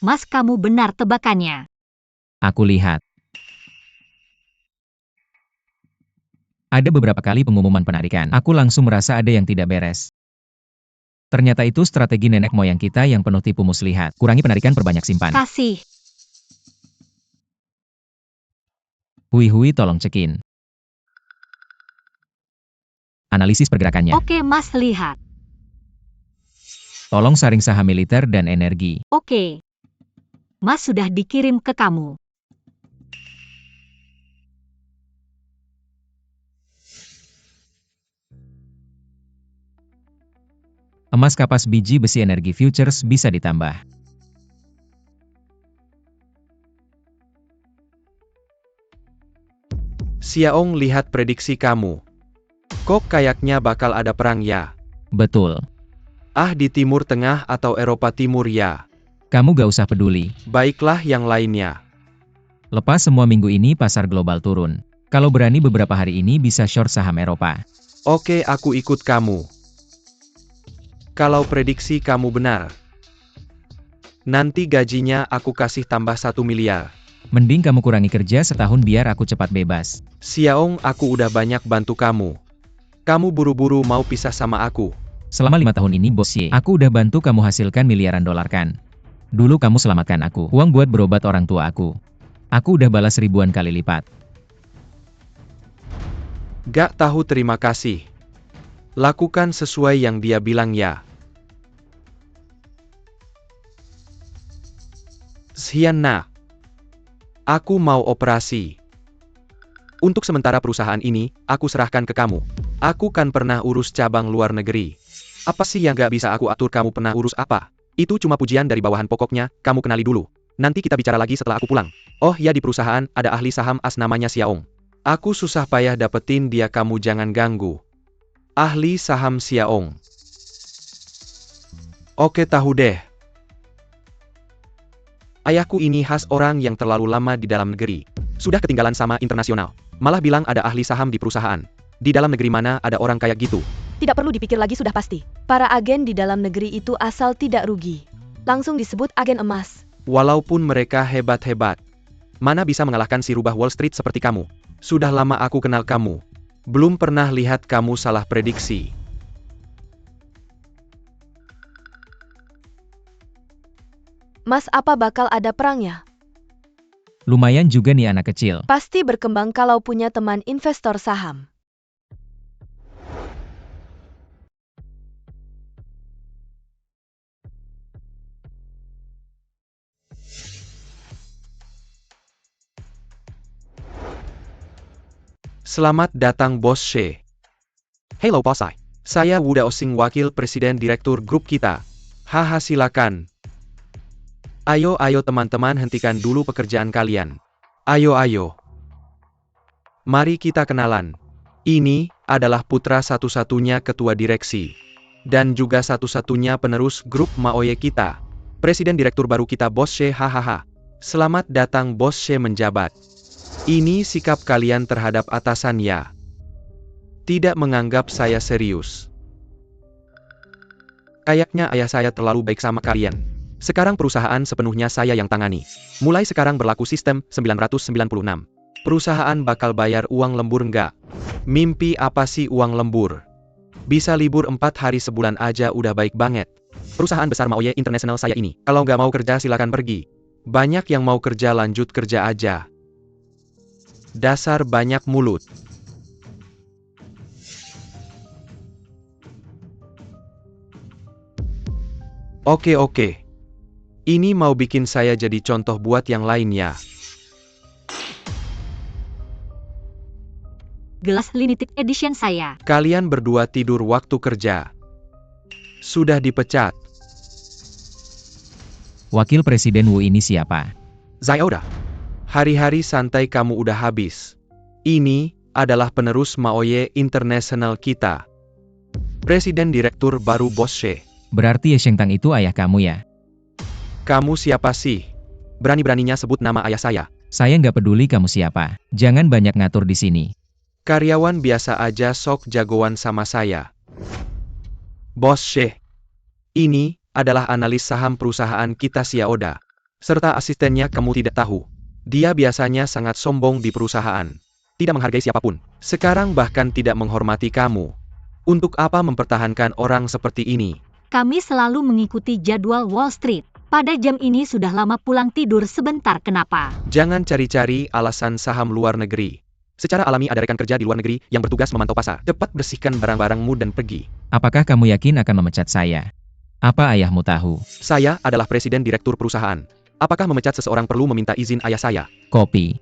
Mas, kamu benar tebakannya. Aku lihat. Ada beberapa kali pengumuman penarikan. Aku langsung merasa ada yang tidak beres. Ternyata itu strategi nenek moyang kita yang penuh tipu muslihat. Kurangi penarikan, perbanyak simpan. Kasih. Hui, tolong cekin analisis pergerakannya. Oke, Mas, lihat. Tolong saring saham militer dan energi. Oke. Mas, sudah dikirim ke kamu. Emas kapas biji besi energi futures bisa ditambah. Xiaong, lihat prediksi kamu. Kok kayaknya bakal ada perang ya? Betul. Di Timur Tengah atau Eropa Timur ya? Kamu gak usah peduli. Baiklah yang lainnya. Lepas semua minggu ini pasar global turun. Kalau berani beberapa hari ini bisa short saham Eropa. Oke, aku ikut kamu. Kalau prediksi kamu benar, nanti gajinya aku kasih tambah 1 miliar. Mending kamu kurangi kerja setahun biar aku cepat bebas. Xiaong, aku udah banyak bantu kamu. Kamu buru-buru mau pisah sama aku. Selama 5 tahun ini bos Ye, aku udah bantu kamu hasilkan miliaran dolar kan. Dulu kamu selamatkan aku, uang buat berobat orang tua aku. Aku udah balas ribuan kali lipat. Gak tahu terima kasih. Lakukan sesuai yang dia bilang ya. Xiana. Aku mau operasi. Untuk sementara perusahaan ini, aku serahkan ke kamu. Aku kan pernah urus cabang luar negeri. Apa sih yang gak bisa aku atur? Kamu pernah urus apa? Itu cuma pujian dari bawahan, pokoknya, kamu kenali dulu. Nanti kita bicara lagi setelah aku pulang. Oh ya, di perusahaan, ada ahli saham as namanya Xiaong. Aku susah payah dapetin dia, kamu jangan ganggu. Ahli saham Xiaong. Oke, tahu deh. Ayahku ini khas orang yang terlalu lama di dalam negeri. Sudah ketinggalan sama internasional. Malah bilang ada ahli saham di perusahaan. Di dalam negeri mana ada orang kayak gitu? Tidak perlu dipikir lagi, sudah pasti. Para agen di dalam negeri itu asal tidak rugi. Langsung disebut agen emas. Walaupun mereka hebat-hebat, mana bisa mengalahkan si rubah Wall Street seperti kamu? Sudah lama aku kenal kamu. Belum pernah lihat kamu salah prediksi. Mas, apa bakal ada perangnya? Lumayan juga nih anak kecil. Pasti berkembang kalau punya teman investor saham. Selamat datang Bos She. Hello Bos Ai. Saya Wu Daosing, wakil presiden direktur grup kita. Haha, silakan. Ayo teman-teman, hentikan dulu pekerjaan kalian. Ayo. Mari kita kenalan. Ini adalah putra satu-satunya ketua direksi. Dan juga satu-satunya penerus grup Maoye kita. Presiden direktur baru kita Bos She, hahaha. Selamat datang Bos She menjabat. Ini sikap kalian terhadap atasan ya? Tidak menganggap saya serius. Kayaknya ayah saya terlalu baik sama kalian. Sekarang perusahaan sepenuhnya saya yang tangani. Mulai sekarang berlaku sistem 996. Perusahaan bakal bayar uang lembur nggak? Mimpi apa sih uang lembur? Bisa libur 4 hari sebulan aja udah baik banget. Perusahaan besar Maoye International saya ini. Kalau nggak mau kerja silakan pergi. Banyak yang mau kerja lanjut kerja aja. Dasar banyak mulut. Oke. Ini mau bikin saya jadi contoh buat yang lain ya. Gelas limited edition saya. Kalian berdua tidur waktu kerja. Sudah dipecat. Wakil Presiden Wu ini siapa? Zayoda. Hari-hari santai kamu udah habis. Ini adalah penerus Maoye International kita. Presiden direktur baru Bos She. Berarti Ye Shengtang itu ayah kamu ya? Kamu siapa sih? Berani-beraninya sebut nama ayah saya. Saya nggak peduli kamu siapa. Jangan banyak ngatur di sini. Karyawan biasa aja sok jagoan sama saya. Bos She. Ini adalah analis saham perusahaan kita Xiaoda. Serta asistennya kamu tidak tahu. Dia biasanya sangat sombong di perusahaan. Tidak menghargai siapapun. Sekarang bahkan tidak menghormati kamu. Untuk apa mempertahankan orang seperti ini? Kami selalu mengikuti jadwal Wall Street. Pada jam ini sudah lama pulang tidur sebentar, kenapa? Jangan cari-cari alasan saham luar negeri. Secara alami ada rekan kerja di luar negeri yang bertugas memantau pasar. Cepat bersihkan barang-barangmu dan pergi. Apakah kamu yakin akan memecat saya? Apa ayahmu tahu? Saya adalah presiden direktur perusahaan. Apakah memecat seseorang perlu meminta izin ayah saya? Kopi.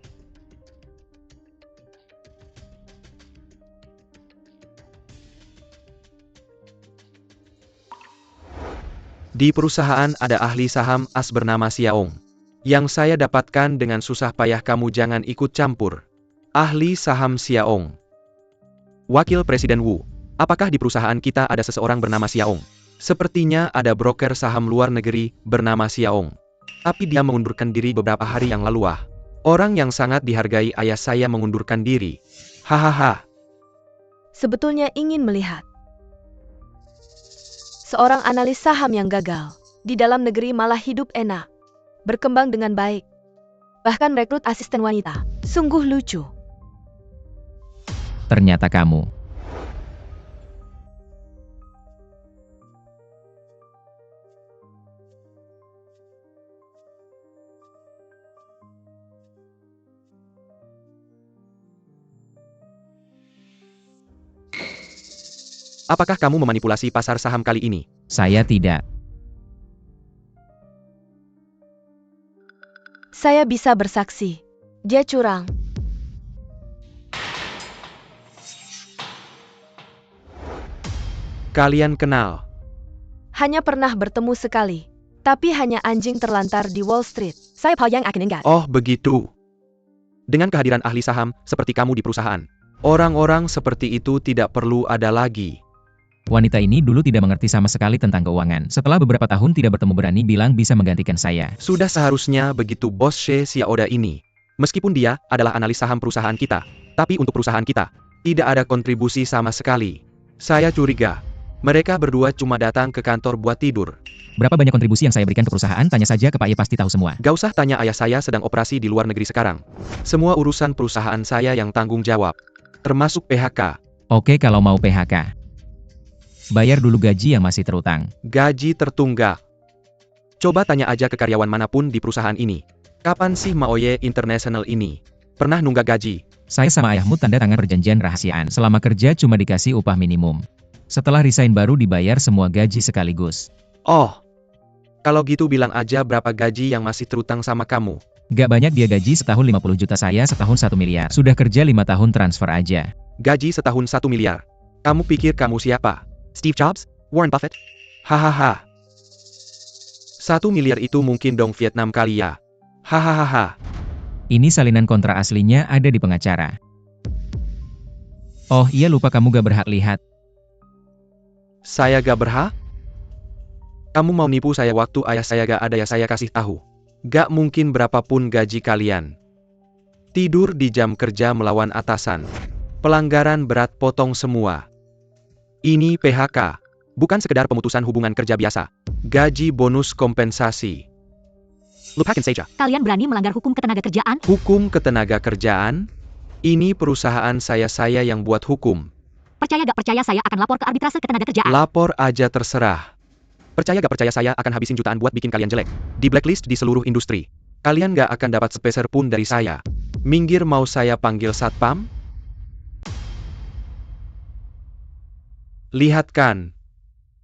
Di perusahaan ada ahli saham as bernama Xiaong. Yang saya dapatkan dengan susah payah, kamu jangan ikut campur. Ahli saham Xiaong. Wakil Presiden Wu. Apakah di perusahaan kita ada seseorang bernama Xiaong? Sepertinya ada broker saham luar negeri bernama Xiaong. Tapi dia mengundurkan diri beberapa hari yang lalu. Orang yang sangat dihargai ayah saya mengundurkan diri. Hahaha. Sebetulnya ingin melihat seorang analis saham yang gagal. Di dalam negeri malah hidup enak. Berkembang dengan baik. Bahkan rekrut asisten wanita. Sungguh lucu. Ternyata kamu. Apakah kamu memanipulasi pasar saham kali ini? Saya tidak. Saya bisa bersaksi. Dia curang. Kalian kenal? Hanya pernah bertemu sekali. Tapi hanya anjing terlantar di Wall Street. Saya yang akan ingat. Oh begitu. Dengan kehadiran ahli saham seperti kamu di perusahaan, orang-orang seperti itu tidak perlu ada lagi. Wanita ini dulu tidak mengerti sama sekali tentang keuangan. Setelah beberapa tahun tidak bertemu, berani bilang bisa menggantikan saya. Sudah seharusnya begitu bos She Xiaoda ini. Meskipun dia adalah analis saham perusahaan kita, tapi untuk perusahaan kita, tidak ada kontribusi sama sekali. Saya curiga, mereka berdua cuma datang ke kantor buat tidur. Berapa banyak kontribusi yang saya berikan ke perusahaan? Tanya saja ke Pak Ye, pasti tahu semua. Gak usah tanya, ayah saya sedang operasi di luar negeri sekarang. Semua urusan perusahaan saya yang tanggung jawab. Termasuk PHK. Oke, kalau mau PHK. Bayar dulu gaji yang masih terutang. Gaji tertunggak. Coba tanya aja ke karyawan manapun di perusahaan ini. Kapan sih Maoye International ini pernah nunggak gaji? Saya sama ayahmu tanda tangan perjanjian rahasiaan. Selama kerja cuma dikasih upah minimum. Setelah resign baru dibayar semua gaji sekaligus. Oh, kalau gitu bilang aja berapa gaji yang masih terutang sama kamu. Gak banyak, dia gaji setahun 50 juta, saya setahun 1 miliar. Sudah kerja 5 tahun transfer aja. Gaji setahun 1 miliar. Kamu pikir kamu siapa? Steve Jobs? Warren Buffett? Hahaha. 1 miliar itu mungkin dong Vietnam kali ya. Hahaha. Ini salinan kontrak aslinya ada di pengacara. Oh iya, lupa, kamu gak berhak lihat. Saya gak berhak? Kamu mau nipu saya waktu ayah saya gak ada, ya saya kasih tahu. Gak mungkin berapapun gaji kalian. Tidur di jam kerja melawan atasan. Pelanggaran berat potong semua. Ini PHK. Bukan sekedar pemutusan hubungan kerja biasa. Gaji bonus kompensasi. Lupakan saja. Kalian berani melanggar hukum ketenagakerjaan? Hukum ketenagakerjaan? Ini perusahaan saya yang buat hukum. Percaya gak percaya saya akan lapor ke arbitrase ketenagakerjaan. Lapor aja terserah. Percaya gak percaya saya akan habisin jutaan buat bikin kalian jelek. Di blacklist di seluruh industri. Kalian gak akan dapat sepeser pun dari saya. Minggir, mau saya panggil satpam? Lihat kan.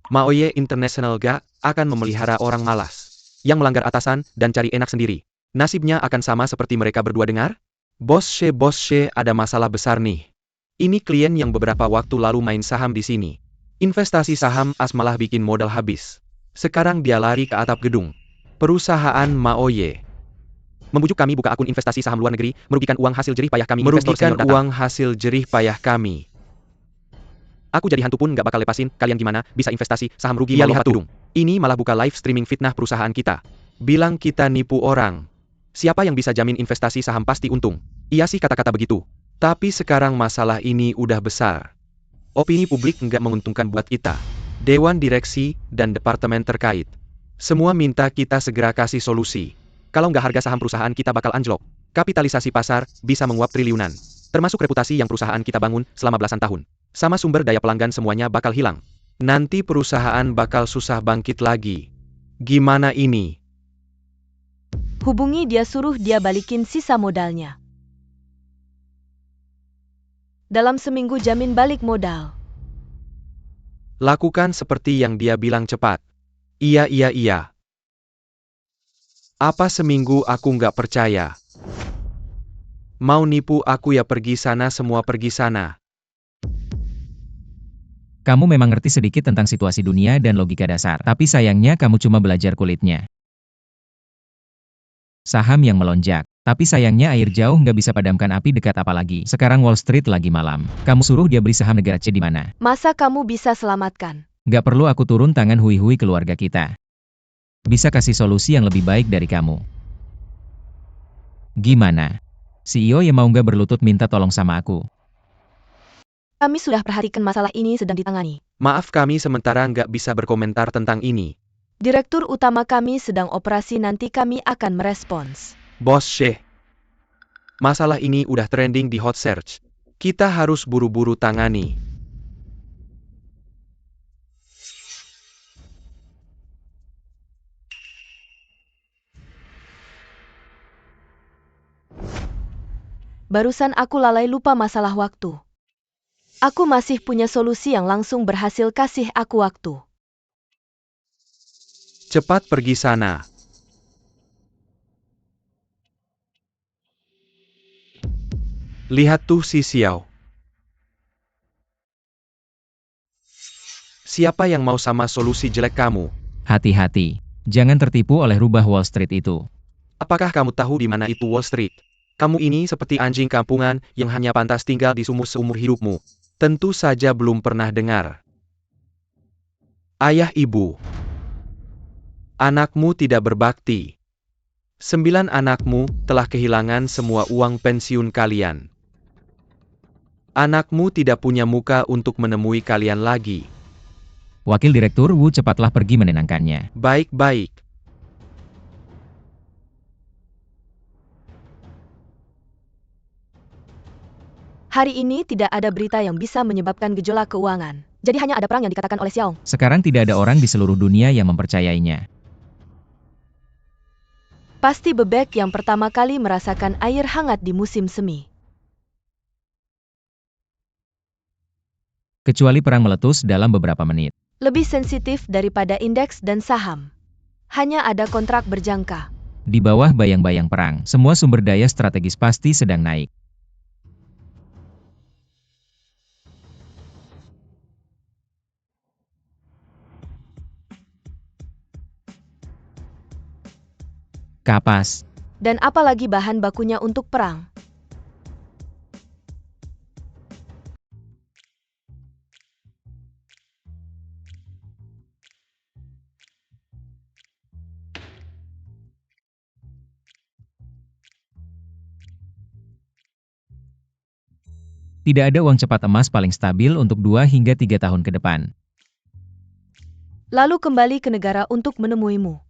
Maoye International gak akan memelihara orang malas. Yang melanggar atasan dan cari enak sendiri. Nasibnya akan sama seperti mereka berdua, dengar? Bos She, ada masalah besar nih. Ini klien yang beberapa waktu lalu main saham di sini. Investasi saham as malah bikin modal habis. Sekarang dia lari ke atap gedung. Perusahaan Maoye membujuk kami buka akun investasi saham luar negeri, merugikan uang hasil jerih payah kami. Merugikan uang hasil jerih payah kami. Aku jadi hantu pun gak bakal lepasin. Kalian gimana bisa investasi saham rugi? Ya lihat tuh. Ini malah buka live streaming fitnah perusahaan kita. Bilang kita nipu orang. Siapa yang bisa jamin investasi saham pasti untung? Iya sih kata-kata begitu. Tapi sekarang masalah ini udah besar. Opini publik nggak menguntungkan buat kita. Dewan direksi dan departemen terkait. Semua minta kita segera kasih solusi. Kalau nggak harga saham perusahaan kita bakal anjlok. Kapitalisasi pasar bisa menguap triliunan. Termasuk reputasi yang perusahaan kita bangun selama belasan tahun. Sama sumber daya pelanggan semuanya bakal hilang. Nanti perusahaan bakal susah bangkit lagi. Gimana ini? Hubungi dia, suruh dia balikin sisa modalnya. Dalam seminggu jamin balik modal. Lakukan seperti yang dia bilang cepat. Iya. Apa seminggu aku nggak percaya? Mau nipu aku ya, pergi sana semua, pergi sana. Kamu memang ngerti sedikit tentang situasi dunia dan logika dasar, tapi sayangnya kamu cuma belajar kulitnya. Saham yang melonjak. Tapi sayangnya air jauh nggak bisa padamkan api dekat, apalagi sekarang Wall Street lagi malam. Kamu suruh dia beli saham negara C di mana? Masa kamu bisa selamatkan? Nggak perlu aku turun tangan, hui keluarga kita bisa kasih solusi yang lebih baik dari kamu. Gimana? CEO yang mau nggak berlutut minta tolong sama aku? Kami sudah perhatikan masalah ini sedang ditangani. Maaf, kami sementara nggak bisa berkomentar tentang ini. Direktur utama kami sedang operasi, nanti kami akan merespons. Bos Syekh. Masalah ini udah trending di hot search. Kita harus buru-buru tangani. Barusan aku lalai lupa masalah waktu. Aku masih punya solusi yang langsung berhasil, kasih aku waktu. Cepat pergi sana. Lihat tuh si Xiao. Siapa yang mau sama solusi jelek kamu? Hati-hati, jangan tertipu oleh rubah Wall Street itu. Apakah kamu tahu di mana itu Wall Street? Kamu ini seperti anjing kampungan yang hanya pantas tinggal di sumur seumur hidupmu. Tentu saja belum pernah dengar. Ayah ibu. Anakmu tidak berbakti. 9 anakmu telah kehilangan semua uang pensiun kalian. Anakmu tidak punya muka untuk menemui kalian lagi. Wakil Direktur Wu cepatlah pergi menenangkannya. Baik-baik. Hari ini tidak ada berita yang bisa menyebabkan gejolak keuangan. Jadi hanya ada perang yang dikatakan oleh Xiao. Sekarang tidak ada orang di seluruh dunia yang mempercayainya. Pasti bebek yang pertama kali merasakan air hangat di musim semi. Kecuali perang meletus dalam beberapa menit. Lebih sensitif daripada indeks dan saham. Hanya ada kontrak berjangka. Di bawah bayang-bayang perang, semua sumber daya strategis pasti sedang naik. Kapas. Dan apalagi bahan bakunya untuk perang. Tidak ada uang cepat emas paling stabil untuk 2 hingga 3 tahun ke depan. Lalu kembali ke negara untuk menemuimu.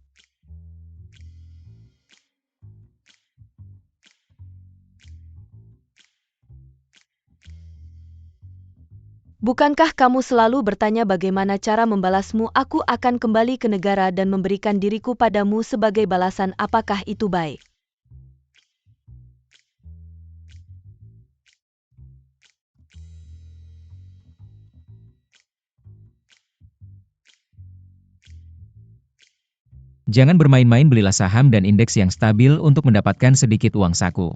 Bukankah kamu selalu bertanya bagaimana cara membalasmu? Aku akan kembali ke negara dan memberikan diriku padamu sebagai balasan. Apakah itu baik? Jangan bermain-main, belilah saham dan indeks yang stabil untuk mendapatkan sedikit uang saku.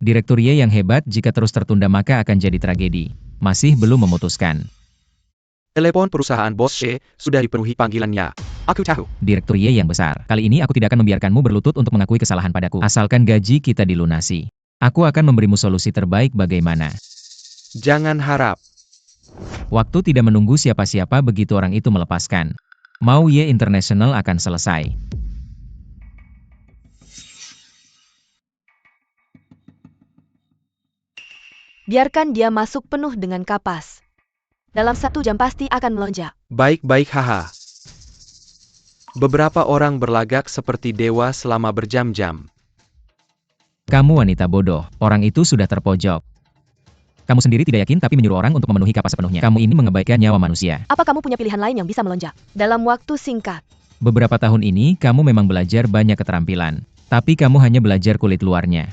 Direktur Y yang hebat, jika terus tertunda maka akan jadi tragedi. Masih belum memutuskan. Telepon perusahaan Bos She sudah dipenuhi panggilannya. Aku tahu. Direktur Y yang besar, kali ini aku tidak akan membiarkanmu berlutut untuk mengakui kesalahan padaku. Asalkan gaji kita dilunasi. Aku akan memberimu solusi terbaik. Bagaimana? Jangan harap. Waktu tidak menunggu siapa-siapa begitu orang itu melepaskan. Mau Y International akan selesai. Biarkan dia masuk penuh dengan kapas. Dalam 1 jam pasti akan melonjak. Baik-baik haha. Beberapa orang berlagak seperti dewa selama berjam-jam. Kamu wanita bodoh, orang itu sudah terpojok. Kamu sendiri tidak yakin tapi menyuruh orang untuk memenuhi kapas sepenuhnya. Kamu ini mengabaikan nyawa manusia. Apa kamu punya pilihan lain yang bisa melonjak? Dalam waktu singkat. Beberapa tahun ini kamu memang belajar banyak keterampilan. Tapi kamu hanya belajar kulit luarnya.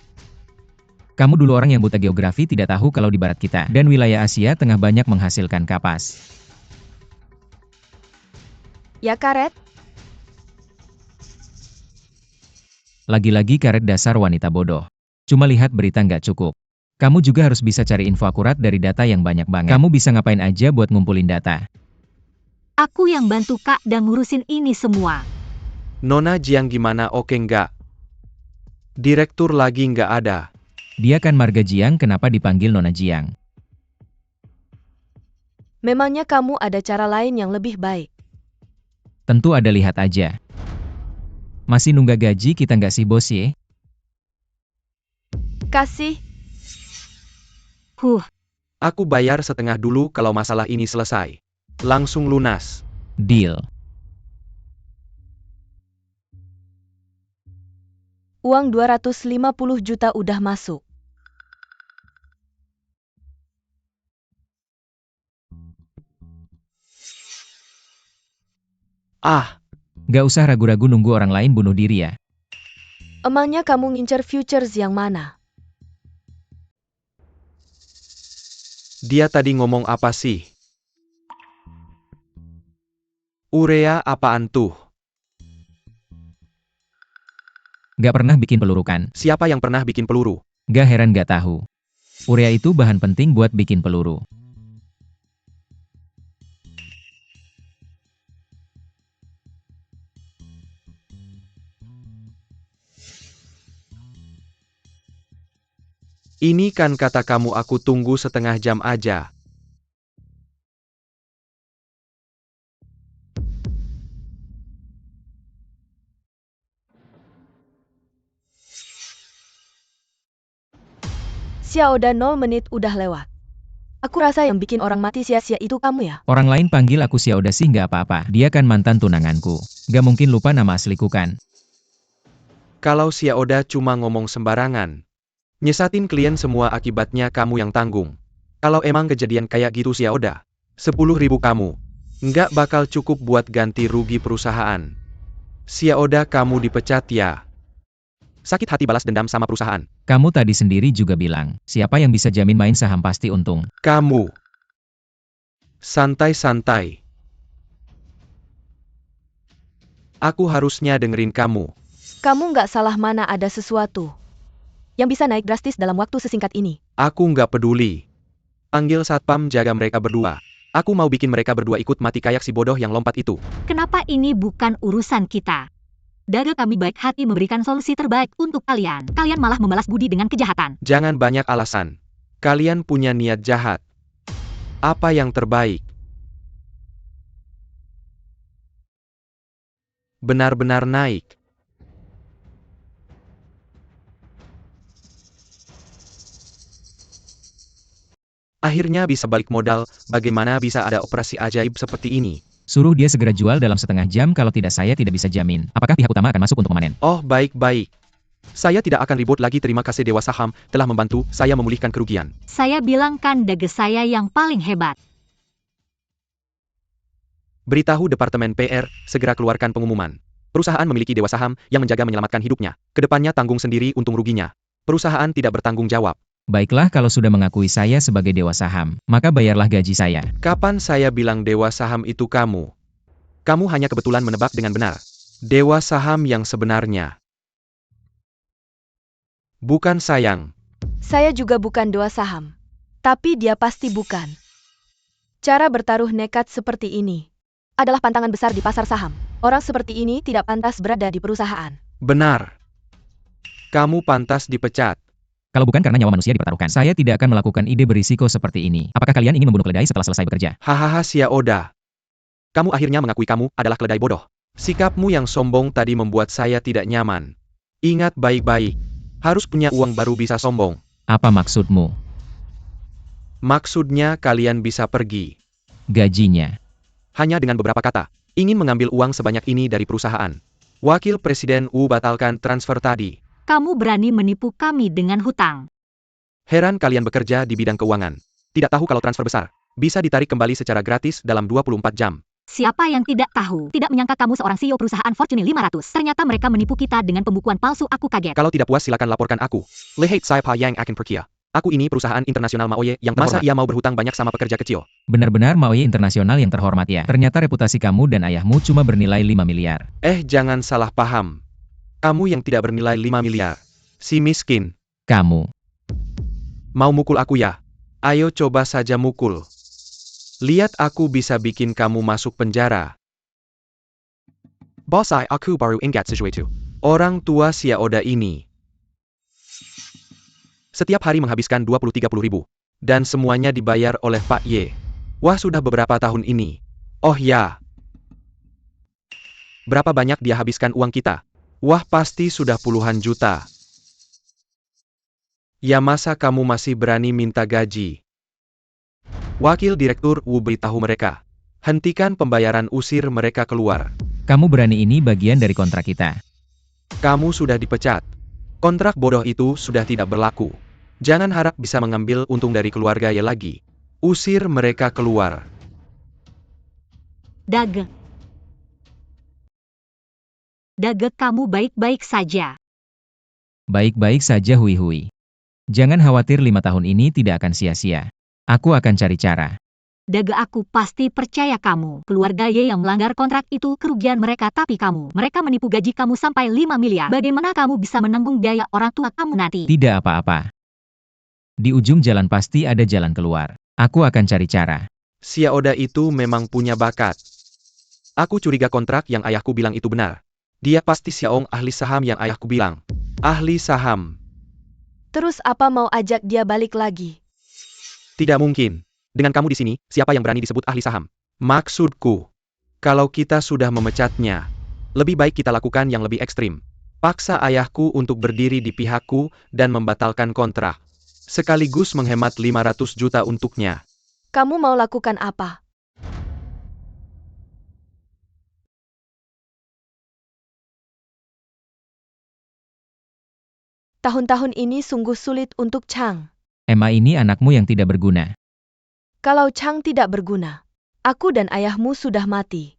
Kamu dulu orang yang buta geografi tidak tahu kalau di barat kita dan wilayah Asia Tengah banyak menghasilkan kapas. Ya karet? Lagi-lagi karet dasar wanita bodoh. Cuma lihat berita nggak cukup. Kamu juga harus bisa cari info akurat dari data yang banyak banget. Kamu bisa ngapain aja buat ngumpulin data. Aku yang bantu Kak dan ngurusin ini semua. Nona Jiang gimana, oke nggak? Direktur lagi nggak ada. Dia kan marga Jiang, kenapa dipanggil Nona Jiang? Memangnya kamu ada cara lain yang lebih baik? Tentu ada, lihat aja. Masih nunggak gaji kita nggak sih bos ye? Kasih. Aku bayar setengah dulu kalau masalah ini selesai. Langsung lunas. Deal. Uang 250 juta udah masuk. Ah, Nggak usah ragu-ragu nunggu orang lain bunuh diri ya. Emangnya kamu ngincer futures yang mana? dia tadi ngomong apa sih? Urea apaan tuh? Nggak pernah bikin peluru kan? Siapa yang pernah bikin peluru? Nggak heran nggak tahu. Urea itu bahan penting buat bikin peluru. Ini kan kata kamu, aku tunggu setengah jam aja. Xiaoda 0 menit udah lewat. Aku rasa yang bikin orang mati sia-sia itu kamu ya? Orang lain panggil aku Xiaoda sih nggak apa-apa. Dia kan mantan tunanganku. Nggak mungkin lupa nama asliku kan? Kalau Xiaoda cuma ngomong sembarangan. Nyesatin klien semua akibatnya kamu yang tanggung. Kalau emang kejadian kayak gitu Xiaoda, 10.000 kamu. Nggak bakal cukup buat ganti rugi perusahaan. Xiaoda kamu dipecat ya. Sakit hati balas dendam sama perusahaan. Kamu tadi sendiri juga bilang, siapa yang bisa jamin main saham pasti untung. Kamu. Santai-santai. Aku harusnya dengerin kamu. Kamu nggak salah, mana ada sesuatu yang bisa naik drastis dalam waktu sesingkat ini. Aku nggak peduli. Panggil satpam jaga mereka berdua. Aku mau bikin mereka berdua ikut mati kayak si bodoh yang lompat itu. Kenapa ini bukan urusan kita? Daga kami baik hati memberikan solusi terbaik untuk kalian. Kalian malah membalas budi dengan kejahatan. Jangan banyak alasan. Kalian punya niat jahat. Apa yang terbaik? Benar-benar naik. Akhirnya bisa balik modal, bagaimana bisa ada operasi ajaib seperti ini? Suruh dia segera jual dalam setengah jam, kalau tidak saya tidak bisa jamin. Apakah pihak utama akan masuk untuk memanen? Oh baik-baik. Saya tidak akan ribut lagi, terima kasih Dewa Saham, telah membantu saya memulihkan kerugian. Saya bilang kan daga saya yang paling hebat. Beritahu Departemen PR, segera keluarkan pengumuman. Perusahaan memiliki Dewa Saham yang menjaga menyelamatkan hidupnya. Kedepannya tanggung sendiri untung ruginya. Perusahaan tidak bertanggung jawab. Baiklah, kalau sudah mengakui saya sebagai dewa saham, maka bayarlah gaji saya. Kapan saya bilang Dewa Saham itu kamu? Kamu hanya kebetulan menebak dengan benar. Dewa Saham yang sebenarnya. Bukan sayang. Saya juga bukan dewa saham. Tapi dia pasti bukan. Cara bertaruh nekat seperti ini adalah pantangan besar di pasar saham. Orang seperti ini tidak pantas berada di perusahaan. Benar. Kamu pantas dipecat. Kalau bukan karena nyawa manusia dipertaruhkan, saya tidak akan melakukan ide berisiko seperti ini. Apakah kalian ingin membunuh keledai setelah selesai bekerja? Hahaha Xiaoda. Kamu akhirnya mengakui kamu adalah keledai bodoh. Sikapmu yang sombong tadi membuat saya tidak nyaman. Ingat baik-baik. Harus punya uang baru bisa sombong. Apa maksudmu? Maksudnya kalian bisa pergi. Gajinya. Hanya dengan beberapa kata, ingin mengambil uang sebanyak ini dari perusahaan. Wakil Presiden Wu batalkan transfer tadi. Kamu berani menipu kami dengan hutang. Heran kalian bekerja di bidang keuangan. Tidak tahu kalau transfer besar bisa ditarik kembali secara gratis dalam 24 jam. Siapa yang tidak tahu? Tidak menyangka kamu seorang CEO perusahaan Fortune 500. Ternyata mereka menipu kita dengan pembukuan palsu. Aku kaget. Kalau tidak puas silakan laporkan aku. Lihat saya Pa Yang akan perkia. Aku ini perusahaan internasional Maoye yang masa ia mau berhutang banyak sama pekerja kecil. Benar-benar Maoye Internasional yang terhormat ya. Ternyata reputasi kamu dan ayahmu cuma bernilai 5 miliar. Jangan salah paham. Kamu yang tidak bernilai 5 miliar. Si miskin. Kamu. Mau mukul aku ya? Ayo coba saja mukul. Lihat aku bisa bikin kamu masuk penjara. Bos aku baru ingat sesuatu. Orang tua si Oda ini setiap hari menghabiskan 20-30 ribu. Dan semuanya dibayar oleh Pak Ye. Wah sudah beberapa tahun ini. Oh ya. Berapa banyak dia habiskan uang kita? Wah pasti sudah puluhan juta. Ya masa kamu masih berani minta gaji? Wakil Direktur Wu beritahu mereka. Hentikan pembayaran, usir mereka keluar. Kamu berani, ini bagian dari kontrak kita. Kamu sudah dipecat. Kontrak bodoh itu sudah tidak berlaku. Jangan harap bisa mengambil untung dari keluarga ya lagi. Usir mereka keluar. Dage, kamu baik-baik saja. Baik-baik saja Hui. Jangan khawatir, 5 tahun ini tidak akan sia-sia. Aku akan cari cara. Dage, aku pasti percaya kamu. Keluarga Ye yang melanggar kontrak itu kerugian mereka, tapi mereka menipu gaji kamu sampai 5 miliar. Bagaimana kamu bisa menanggung biaya orang tua kamu nanti? Tidak apa-apa. Di ujung jalan pasti ada jalan keluar. Aku akan cari cara. Si Oda itu memang punya bakat. Aku curiga kontrak yang ayahku bilang itu benar. Dia pasti Xiaong ahli saham yang ayahku bilang. Ahli saham. Terus apa mau ajak dia balik lagi? Tidak mungkin. Dengan kamu di sini, siapa yang berani disebut ahli saham? Maksudku, kalau kita sudah memecatnya, lebih baik kita lakukan yang lebih ekstrim. Paksa ayahku untuk berdiri di pihakku dan membatalkan kontrak. Sekaligus menghemat 500 juta untuknya. Kamu mau lakukan apa? Tahun-tahun ini sungguh sulit untuk Chang. Emma ini anakmu yang tidak berguna. Kalau Chang tidak berguna, aku dan ayahmu sudah mati.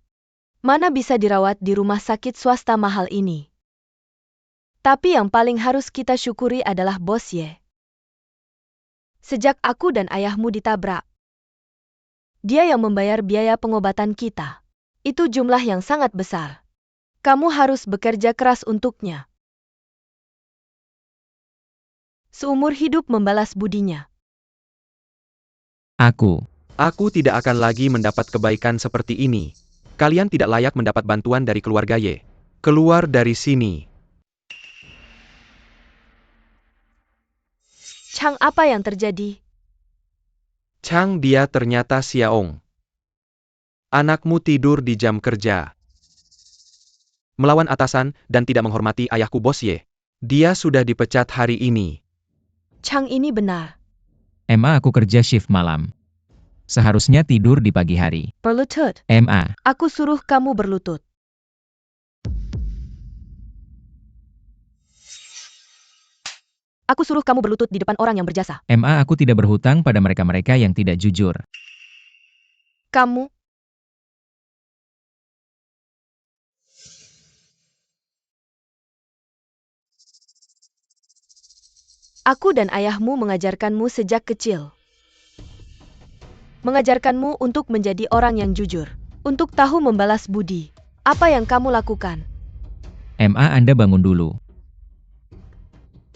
Mana bisa dirawat di rumah sakit swasta mahal ini? Tapi yang paling harus kita syukuri adalah Bos Ye. Sejak aku dan ayahmu ditabrak, dia yang membayar biaya pengobatan kita. Itu jumlah yang sangat besar. Kamu harus bekerja keras untuknya. Seumur hidup membalas budinya. Aku tidak akan lagi mendapat kebaikan seperti ini. Kalian tidak layak mendapat bantuan dari keluarga Ye. Keluar dari sini. Chang, apa yang terjadi? Chang, dia ternyata Xiaong. Anakmu tidur di jam kerja. Melawan atasan dan tidak menghormati ayahku Bos Ye. Dia sudah dipecat hari ini. Chang, ini benar. Emma, aku kerja shift malam. Seharusnya tidur di pagi hari. Berlutut. Emma, Aku suruh kamu berlutut. Aku suruh kamu berlutut di depan orang yang berjasa. Emma, aku tidak berhutang pada mereka-mereka yang tidak jujur. Kamu. Aku dan ayahmu mengajarkanmu sejak kecil. Mengajarkanmu untuk menjadi orang yang jujur. Untuk tahu membalas budi. Apa yang kamu lakukan? Emma, Anda bangun dulu.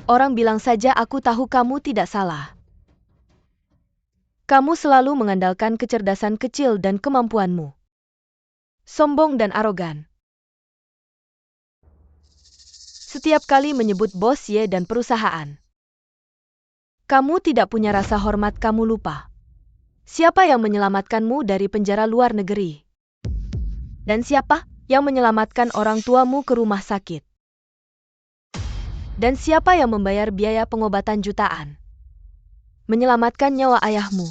Orang bilang saja aku tahu kamu tidak salah. Kamu selalu mengandalkan kecerdasan kecil dan kemampuanmu. Sombong dan arogan. Setiap kali menyebut Bos Ye dan perusahaan. Kamu tidak punya rasa hormat, kamu lupa. Siapa yang menyelamatkanmu dari penjara luar negeri? Dan siapa yang menyelamatkan orang tuamu ke rumah sakit? Dan siapa yang membayar biaya pengobatan jutaan? menyelamatkan nyawa ayahmu.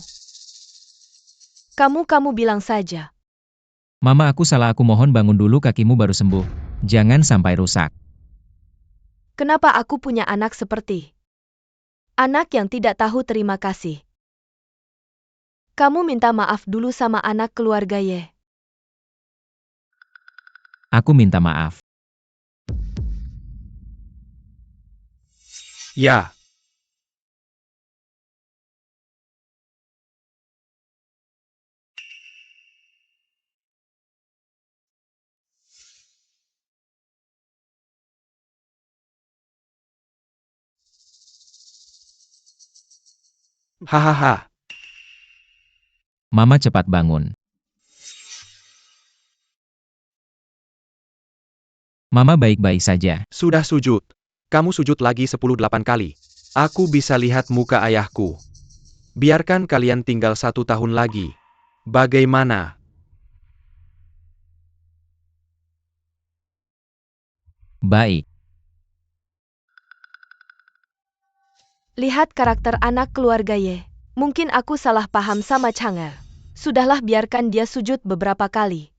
Kamu bilang saja. Mama, aku salah, aku mohon bangun dulu, kakimu baru sembuh. Jangan sampai rusak. Kenapa aku punya anak seperti anak yang tidak tahu terima kasih? Kamu minta maaf dulu sama anak keluarga Ye. Aku minta maaf. Ya. Hahaha. Mama, cepat bangun. Mama baik-baik saja. Sudah sujud. Kamu sujud lagi 10-8 kali. Aku bisa lihat muka ayahku. Biarkan kalian tinggal 1 tahun lagi. Bagaimana? Baik. Lihat karakter anak keluarga Ye. Mungkin aku salah paham sama Chang'er. Sudahlah, biarkan dia sujud beberapa kali.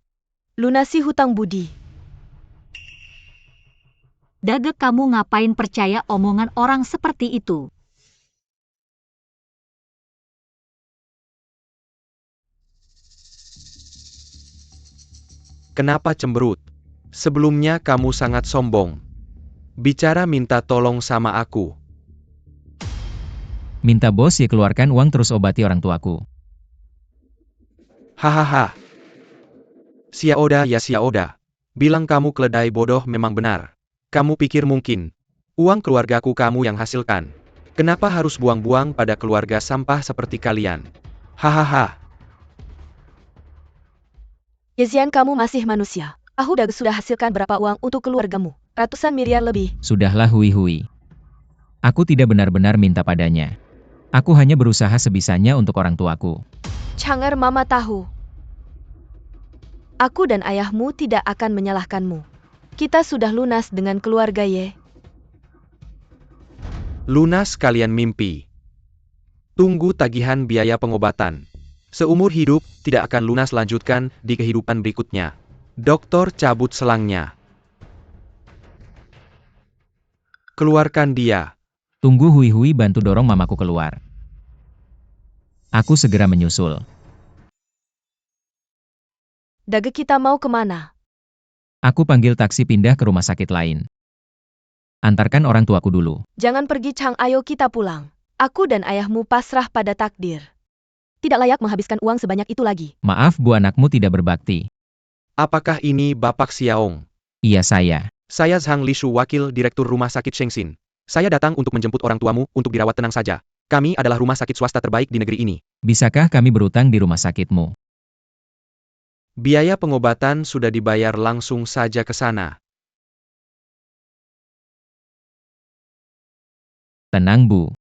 Lunasi hutang budi. Dage, kamu ngapain percaya omongan orang seperti itu? Kenapa cemberut? Sebelumnya kamu sangat sombong. Bicara minta tolong sama aku. Minta bos Ye keluarkan uang terus obati orang tuaku. Hahaha. Xiaoda ya Xiaoda. Bilang kamu keledai bodoh memang benar. Kamu pikir mungkin uang keluargaku kamu yang hasilkan? Kenapa harus buang-buang pada keluarga sampah seperti kalian? Hahaha. Yezian, kamu masih manusia. Aku sudah hasilkan berapa uang untuk keluargamu? Ratusan miliar lebih. Sudahlah, hui-hui. Aku tidak benar-benar minta padanya. Aku hanya berusaha sebisanya untuk orang tuaku. Chang'er, mama tahu. Aku dan ayahmu tidak akan menyalahkanmu. Kita sudah lunas dengan keluarga Ye. Lunas kalian mimpi. Tunggu tagihan biaya pengobatan. Seumur hidup, tidak akan lunas, lanjutkan di kehidupan berikutnya. Dokter cabut selangnya. Keluarkan dia. Tunggu, hui-hui, bantu dorong mamaku keluar. Aku segera menyusul. Dage, kita mau kemana? Aku panggil taksi pindah ke rumah sakit lain. Antarkan orang tuaku dulu. Jangan pergi, Chang, ayo kita pulang. Aku dan ayahmu pasrah pada takdir. Tidak layak menghabiskan uang sebanyak itu lagi. Maaf bu, anakmu tidak berbakti. Apakah ini Bapak Xiaong? Iya, saya. Saya Zhang Lishu, wakil direktur rumah sakit Shengxin. Saya datang untuk menjemput orang tuamu untuk dirawat. Tenang saja. Kami adalah rumah sakit swasta terbaik di negeri ini. Bisakah kami berutang di rumah sakitmu? Biaya pengobatan sudah dibayar, langsung saja ke sana. Tenang bu.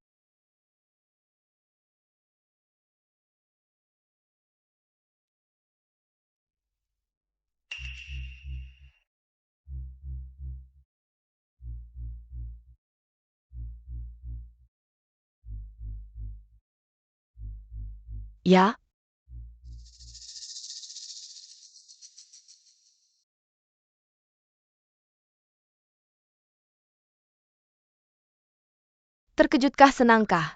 Ya? Terkejutkah, senangkah?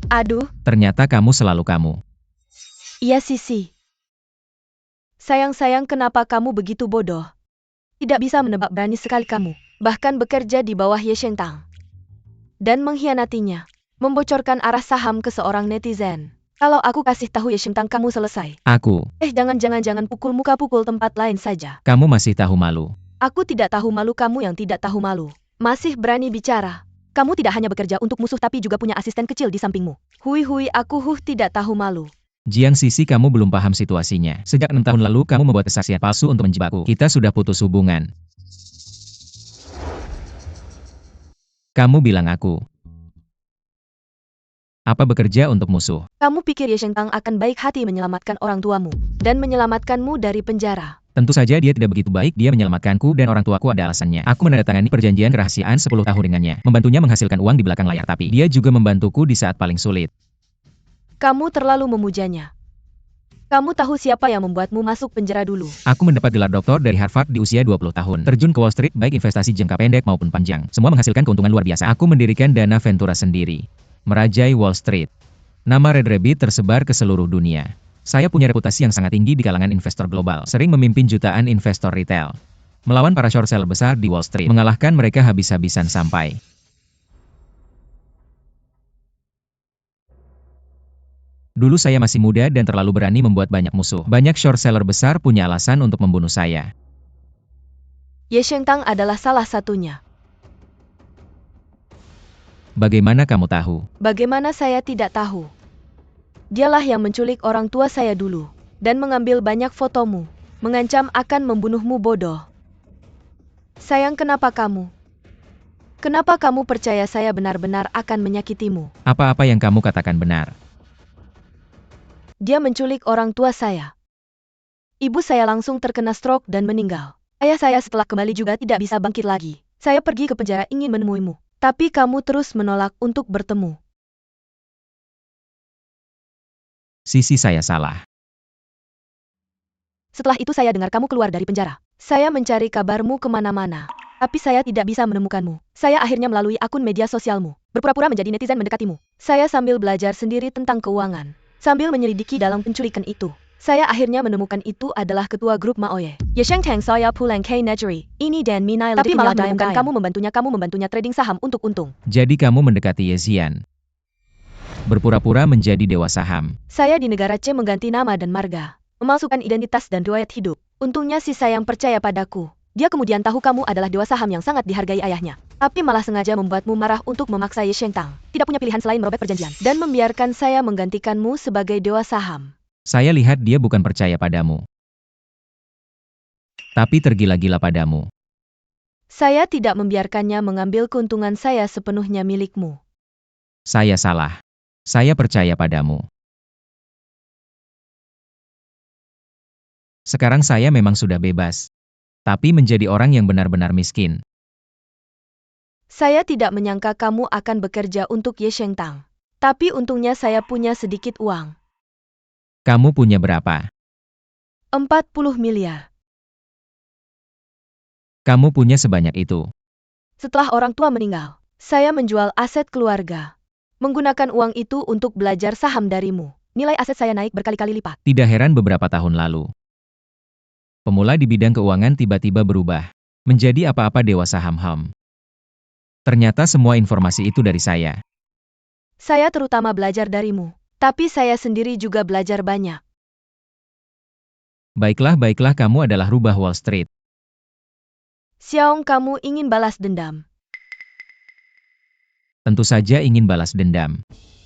Aduh, Ternyata kamu selalu kamu. iya Sisi. Sayang, kenapa kamu begitu bodoh? Tidak bisa menebak, berani sekali kamu. Bahkan bekerja di bawah Ye Shengtang. Dan mengkhianatinya. Membocorkan arah saham ke seorang netizen. Kalau aku kasih tahu Ye Shengtang, kamu selesai. Aku. Jangan pukul muka, pukul tempat lain saja. Kamu masih tahu malu. Aku tidak tahu malu, kamu yang tidak tahu malu. Masih berani bicara. Kamu tidak hanya bekerja untuk musuh tapi juga punya asisten kecil di sampingmu. Hui, aku tidak tahu malu. Jiang Sisi, kamu belum paham situasinya. Sejak 6 tahun lalu kamu membuat kesaksian palsu untuk menjebakku. Kita sudah putus hubungan. Kamu bilang aku apa bekerja untuk musuh? Kamu pikir Ye Shengtang akan baik hati menyelamatkan orang tuamu dan menyelamatkanmu dari penjara? Tentu saja dia tidak begitu baik, dia menyelamatkanku dan orang tuaku ada alasannya. Aku menandatangani perjanjian kerahasiaan 10 tahun dengannya, membantunya menghasilkan uang di belakang layar, tapi dia juga membantuku di saat paling sulit. Kamu terlalu memujanya. Kamu tahu siapa yang membuatmu masuk penjara dulu? Aku mendapat gelar doktor dari Harvard di usia 20 tahun. Terjun ke Wall Street baik investasi jangka pendek maupun panjang. Semua menghasilkan keuntungan luar biasa. Aku mendirikan Dana Ventura sendiri. Merajai Wall Street. Nama Red Rabbit tersebar ke seluruh dunia. Saya punya reputasi yang sangat tinggi di kalangan investor global, sering memimpin jutaan investor retail. Melawan para short seller besar di Wall Street, mengalahkan mereka habis-habisan sampai. Dulu saya masih muda dan terlalu berani membuat banyak musuh. Banyak short seller besar punya alasan untuk membunuh saya. Ye Shengtang adalah salah satunya. Bagaimana kamu tahu? Bagaimana saya tidak tahu? Dialah yang menculik orang tua saya dulu, dan mengambil banyak fotomu, mengancam akan membunuhmu bodoh. Sayang, kenapa kamu? Kenapa kamu percaya saya benar-benar akan menyakitimu? Apa-apa yang kamu katakan benar. Dia menculik orang tua saya. Ibu saya langsung terkena stroke dan meninggal. Ayah saya setelah kembali juga tidak bisa bangkit lagi. Saya pergi ke penjara ingin menemuimu, tapi kamu terus menolak untuk bertemu. Sisi saya salah. Setelah itu saya dengar kamu keluar dari penjara. Saya mencari kabarmu kemana-mana, tapi saya tidak bisa menemukanmu. Saya akhirnya melalui akun media sosialmu, berpura-pura menjadi netizen mendekatimu. Saya sambil belajar sendiri tentang keuangan, sambil menyelidiki dalam penculikan itu. Saya akhirnya menemukan itu adalah ketua grup Maoye. Ye Shengtang saya pulang ke negeri ini dan Minai, tapi malah menemukan kamu membantunya trading saham untuk untung. Jadi kamu mendekati Ye Xian. Berpura-pura menjadi dewa saham. Saya di negara C mengganti nama dan marga, memalsukan identitas dan riwayat hidup. Untungnya si sayang percaya padaku. Dia kemudian tahu kamu adalah dewa saham yang sangat dihargai ayahnya, tapi malah sengaja membuatmu marah untuk memaksa Ye Shengtang. Tidak punya pilihan selain merobek perjanjian, dan membiarkan saya menggantikanmu sebagai dewa saham. Saya lihat dia bukan percaya padamu, tapi tergila-gila padamu. Saya tidak membiarkannya mengambil keuntungan saya sepenuhnya milikmu. Saya salah. Saya percaya padamu. Sekarang saya memang sudah bebas, tapi menjadi orang yang benar-benar miskin. Saya tidak menyangka kamu akan bekerja untuk Ye Shengtang, tapi untungnya saya punya sedikit uang. Kamu punya berapa? 40 miliar. Kamu punya sebanyak itu. Setelah orang tua meninggal, saya menjual aset keluarga. Menggunakan uang itu untuk belajar saham darimu. Nilai aset saya naik berkali-kali lipat. Tidak heran beberapa tahun lalu. Pemula di bidang keuangan tiba-tiba berubah menjadi apa-apa dewa saham. Ternyata semua informasi itu dari saya. Saya terutama belajar darimu, tapi saya sendiri juga belajar banyak. Baiklah, kamu adalah rubah Wall Street. Xiaong, kamu ingin balas dendam. Tentu saja ingin balas dendam.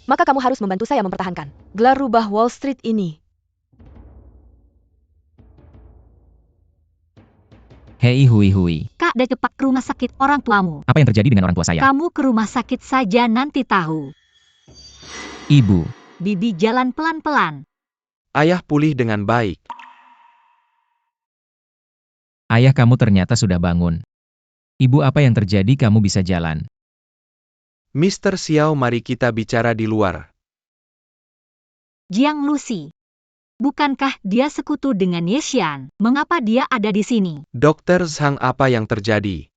Maka kamu harus membantu saya mempertahankan gelar rubah Wall Street ini. Hei hui. Kak, udah cepat ke rumah sakit orang tuamu. Apa yang terjadi dengan orang tua saya? Kamu ke rumah sakit saja nanti tahu. Ibu. Bibi jalan pelan-pelan. Ayah pulih dengan baik. Ayah kamu ternyata sudah bangun. Ibu, apa yang terjadi, kamu bisa jalan? Mr. Xiao, mari kita bicara di luar. Jiang Lucy. Bukankah dia sekutu dengan Ye Xian? Mengapa dia ada di sini? Dokter Zhang, apa yang terjadi?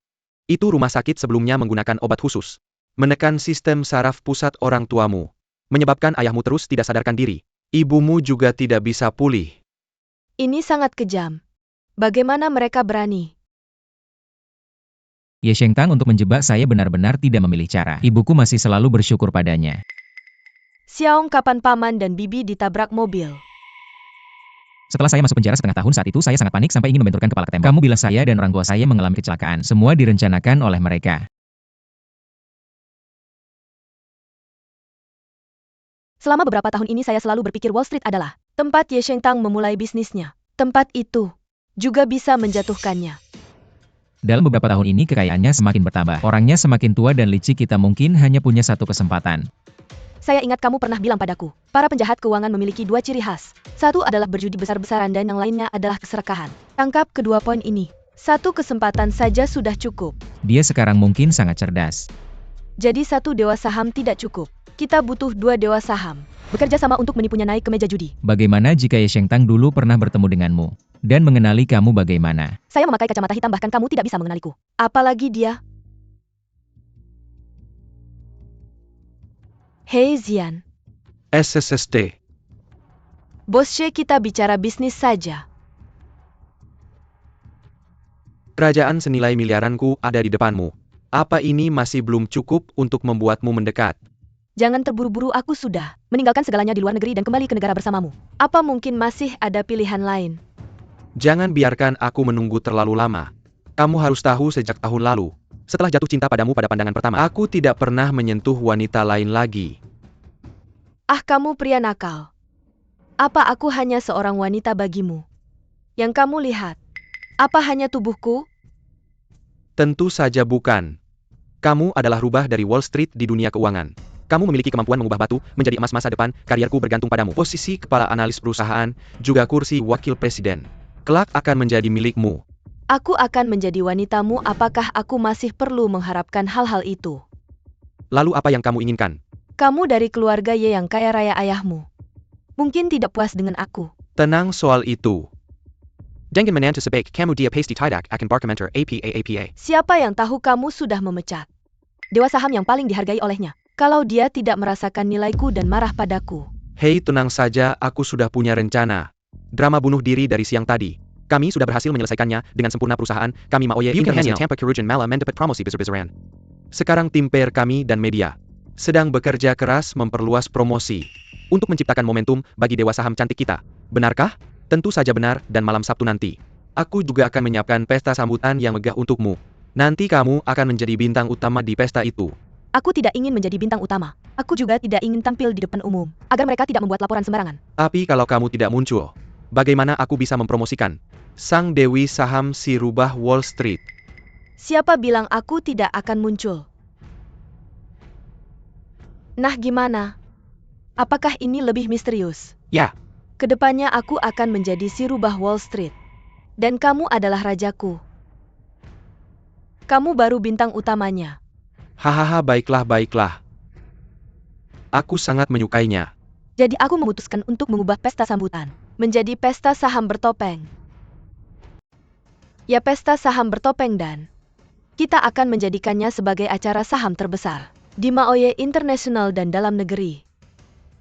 Itu rumah sakit sebelumnya menggunakan obat khusus. Menekan sistem saraf pusat orang tuamu. Menyebabkan ayahmu terus tidak sadarkan diri. Ibumu juga tidak bisa pulih. Ini sangat kejam. Bagaimana mereka berani? Ye Shengtang untuk menjebak saya benar-benar tidak memilih cara. Ibuku masih selalu bersyukur padanya. Xiaong, kapan paman dan bibi ditabrak mobil? Setelah saya masuk penjara setengah tahun, saat itu saya sangat panik sampai ingin membenturkan kepala ke tembok. Kamu bilang saya dan orang tua saya mengalami kecelakaan. Semua direncanakan oleh mereka. Selama beberapa tahun ini saya selalu berpikir Wall Street adalah tempat Ye Shengtang memulai bisnisnya. Tempat itu juga bisa menjatuhkannya. Dalam beberapa tahun ini kekayaannya semakin bertambah. Orangnya semakin tua dan licik, kita mungkin hanya punya satu kesempatan. Saya ingat kamu pernah bilang padaku, para penjahat keuangan memiliki dua ciri khas. Satu adalah berjudi besar-besaran dan yang lainnya adalah keserakahan. Tangkap kedua poin ini. Satu kesempatan saja sudah cukup. Dia sekarang mungkin sangat cerdas. Jadi satu dewa saham tidak cukup. Kita butuh 2 dewa saham. Bekerja sama untuk menipunya naik ke meja judi. Bagaimana jika Ye Shengtang dulu pernah bertemu denganmu dan mengenali kamu bagaimana? Saya memakai kacamata hitam bahkan kamu tidak bisa mengenaliku. Apalagi dia. Hei Zian. SSSD. Bos She, kita bicara bisnis saja. Kerajaan senilai miliaranku ada di depanmu. Apa ini masih belum cukup untuk membuatmu mendekat? Jangan terburu-buru, aku sudah meninggalkan segalanya di luar negeri dan kembali ke negara bersamamu. Apa mungkin masih ada pilihan lain? Jangan biarkan aku menunggu terlalu lama. Kamu harus tahu sejak tahun lalu, setelah jatuh cinta padamu pada pandangan pertama, aku tidak pernah menyentuh wanita lain lagi. Ah, kamu pria nakal. Apa aku hanya seorang wanita bagimu? Yang kamu lihat, apa hanya tubuhku? Tentu saja bukan. Kamu adalah rubah dari Wall Street di dunia keuangan. Kamu memiliki kemampuan mengubah batu menjadi emas masa depan, karierku bergantung padamu. Posisi kepala analis perusahaan, juga kursi wakil presiden. Kelak akan menjadi milikmu. Aku akan menjadi wanitamu, apakah aku masih perlu mengharapkan hal-hal itu? Lalu apa yang kamu inginkan? Kamu dari keluarga Ye yang kaya raya ayahmu. Mungkin tidak puas dengan aku. Tenang soal itu. Dengan menantu sebaik kamu dia pasti tidak akan berkomentar apa. Siapa yang tahu kamu sudah memecat dewa saham yang paling dihargai olehnya? Kalau dia tidak merasakan nilaiku dan marah padaku. Hei, tenang saja, aku sudah punya rencana. Drama bunuh diri dari siang tadi. Kami sudah berhasil menyelesaikannya dengan sempurna perusahaan. Kami mau tanpa kerugian malah mendapat promosi besar-besaran. Sekarang tim PR kami dan media sedang bekerja keras memperluas promosi untuk menciptakan momentum bagi dewa saham cantik kita. Benarkah? Tentu saja benar, dan malam Sabtu nanti aku juga akan menyiapkan pesta sambutan yang megah untukmu. Nanti kamu akan menjadi bintang utama di pesta itu. Aku tidak ingin menjadi bintang utama. Aku juga tidak ingin tampil di depan umum, agar mereka tidak membuat laporan sembarangan. Tapi kalau kamu tidak muncul, bagaimana aku bisa mempromosikan sang dewi saham si rubah Wall Street? Siapa bilang aku tidak akan muncul? Nah, gimana? Apakah ini lebih misterius? Ya. Kedepannya aku akan menjadi si rubah Wall Street. Dan kamu adalah rajaku. Kamu baru bintang utamanya. Hahaha, baiklah. Aku sangat menyukainya. Jadi aku memutuskan untuk mengubah pesta sambutan menjadi pesta saham bertopeng. Ya, pesta saham bertopeng, dan kita akan menjadikannya sebagai acara saham terbesar di Maoye International dan dalam negeri.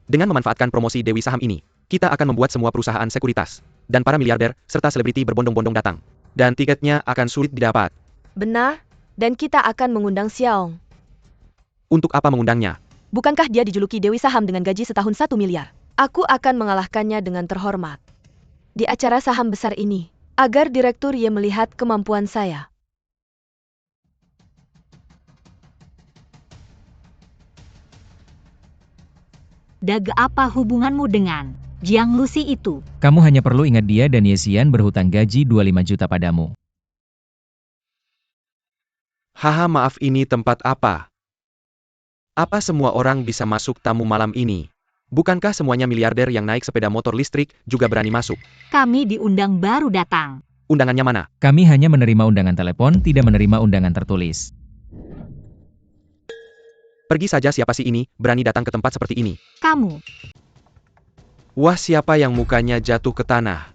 Dengan memanfaatkan promosi dewi saham ini, kita akan membuat semua perusahaan sekuritas dan para miliarder serta selebriti berbondong-bondong datang. Dan tiketnya akan sulit didapat. Benar, dan kita akan mengundang Xiaong. Untuk apa mengundangnya? Bukankah dia dijuluki dewi saham dengan gaji setahun 1 miliar? Aku akan mengalahkannya dengan terhormat di acara saham besar ini, agar Direktur Ye melihat kemampuan saya. Dag, apa hubunganmu dengan Jiang Lucy itu? Kamu hanya perlu ingat dia dan Ye Xian berhutang gaji 25 juta padamu. Haha, maaf, ini tempat apa? Apa semua orang bisa masuk tamu malam ini? Bukankah semuanya miliarder yang naik sepeda motor listrik juga berani masuk? Kami diundang baru datang. Undangannya mana? Kami hanya menerima undangan telepon, tidak menerima undangan tertulis. Pergi saja, siapa sih ini, berani datang ke tempat seperti ini? Kamu. Wah, siapa yang mukanya jatuh ke tanah?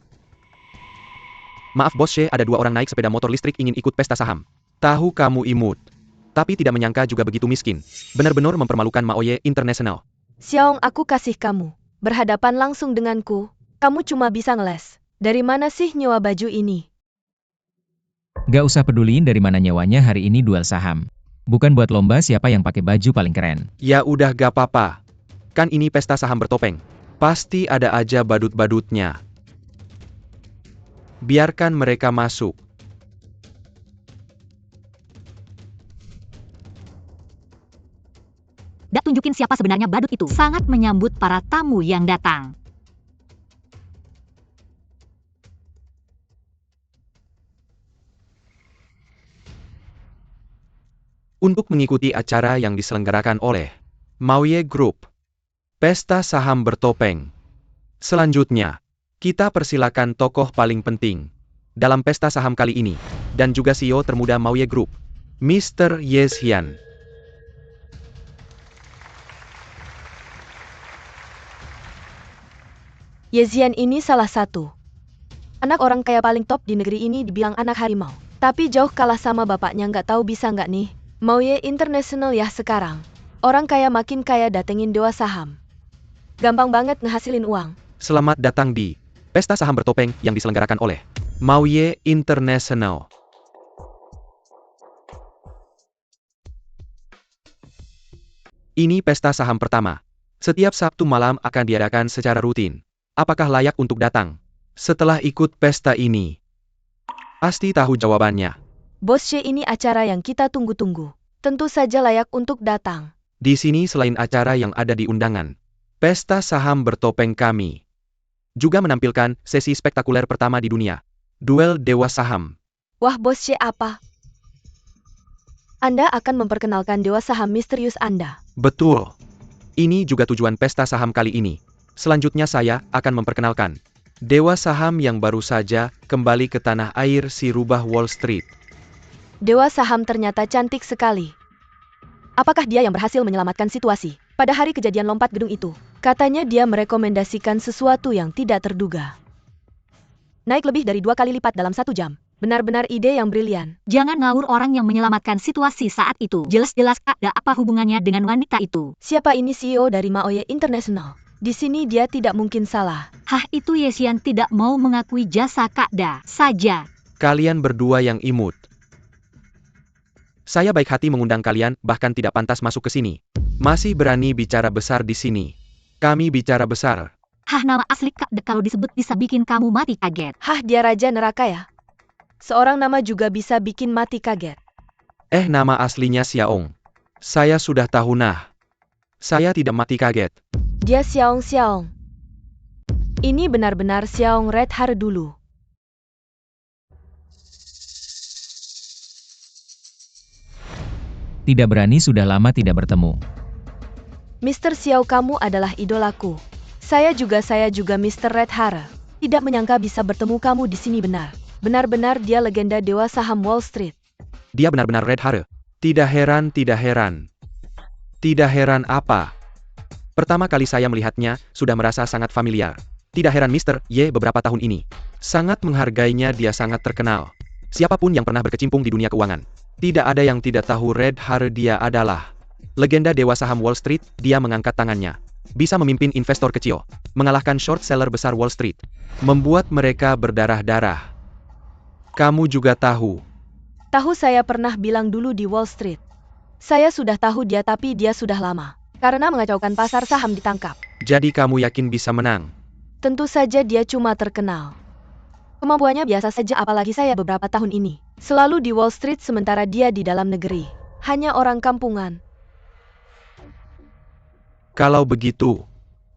Maaf Bos She, ada 2 orang naik sepeda motor listrik ingin ikut pesta saham. Tahu kamu imut. Tapi tidak menyangka juga begitu miskin. Benar-benar mempermalukan Maoye International. Xiaong, aku kasih kamu berhadapan langsung denganku. Kamu cuma bisa ngeles. Dari mana sih nyewa baju ini? Gak usah peduliin dari mana nyewanya, hari ini duel saham. Bukan buat lomba siapa yang pakai baju paling keren. Ya udah, gak apa-apa. Kan ini pesta saham bertopeng. Pasti ada aja badut-badutnya. Biarkan mereka masuk. Dak, tunjukin siapa sebenarnya badut itu. Sangat menyambut para tamu yang datang. Untuk mengikuti acara yang diselenggarakan oleh Maoye Group, pesta saham bertopeng. Selanjutnya, kita persilakan tokoh paling penting dalam pesta saham kali ini, dan juga CEO termuda Maoye Group, Mr. Ye Xian. Ye Xian ini salah satu anak orang kaya paling top di negeri ini, dibilang anak harimau. Tapi jauh kalah sama bapaknya, nggak tahu bisa nggak nih. Maoye International ya sekarang. Orang kaya makin kaya datengin Dewa Saham. Gampang banget ngehasilin uang. Selamat datang di pesta saham bertopeng yang diselenggarakan oleh Maoye International. Ini pesta saham pertama. Setiap Sabtu malam akan diadakan secara rutin. Apakah layak untuk datang? Setelah ikut pesta ini, pasti tahu jawabannya. Bos She, ini acara yang kita tunggu-tunggu. Tentu saja layak untuk datang. Di sini selain acara yang ada di undangan, pesta saham bertopeng kami juga menampilkan sesi spektakuler pertama di dunia, duel Dewa Saham. Wah, Bos She, apa? Anda akan memperkenalkan Dewa Saham misterius Anda. Betul. Ini juga tujuan pesta saham kali ini. Selanjutnya saya akan memperkenalkan Dewa Saham yang baru saja kembali ke tanah air si rubah Wall Street. Dewa Saham ternyata cantik sekali. Apakah dia yang berhasil menyelamatkan situasi pada hari kejadian lompat gedung itu? Katanya dia merekomendasikan sesuatu yang tidak terduga. Naik lebih dari 2 kali lipat dalam 1 jam. Benar-benar ide yang brilian. Jangan ngawur, orang yang menyelamatkan situasi saat itu. Jelas-jelas ada apa hubungannya dengan wanita itu? Siapa ini CEO dari Maoye International? Di sini dia tidak mungkin salah. Hah, itu Ye Xian tidak mau mengakui jasa Kak Da saja. Kalian berdua yang imut. Saya baik hati mengundang kalian, bahkan tidak pantas masuk ke sini. Masih berani bicara besar di sini. Kami bicara besar. Hah, nama asli Kak Da kalau disebut bisa bikin kamu mati kaget. Hah, dia raja neraka ya? Seorang nama juga bisa bikin mati kaget. Nama aslinya Xiaong. Saya sudah tahu nah. Saya tidak mati kaget. Dia Xiaong. Ini benar-benar Xiaong Red Hare dulu. Tidak berani, sudah lama tidak bertemu. Mr. Xiao, kamu adalah idolaku. Saya juga Mr. Red Hare. Tidak menyangka bisa bertemu kamu di sini benar. Benar-benar dia legenda Dewa Saham Wall Street. Dia benar-benar Red Hare. Tidak heran. Tidak heran apa? Pertama kali saya melihatnya, sudah merasa sangat familiar. Tidak heran Mr. Ye beberapa tahun ini sangat menghargainya, dia sangat terkenal. Siapapun yang pernah berkecimpung di dunia keuangan, tidak ada yang tidak tahu Red Hare. Dia adalah legenda Dewa Saham Wall Street. Dia mengangkat tangannya. Bisa memimpin investor kecil, mengalahkan short seller besar Wall Street, membuat mereka berdarah-darah. Kamu juga tahu. Tahu, saya pernah bilang dulu di Wall Street. Saya sudah tahu dia, tapi dia sudah lama. Karena mengacaukan pasar saham ditangkap. Jadi kamu yakin bisa menang? Tentu saja dia cuma terkenal. Kemampuannya biasa saja, apalagi saya beberapa tahun ini selalu di Wall Street sementara dia di dalam negeri. Hanya orang kampungan. Kalau begitu,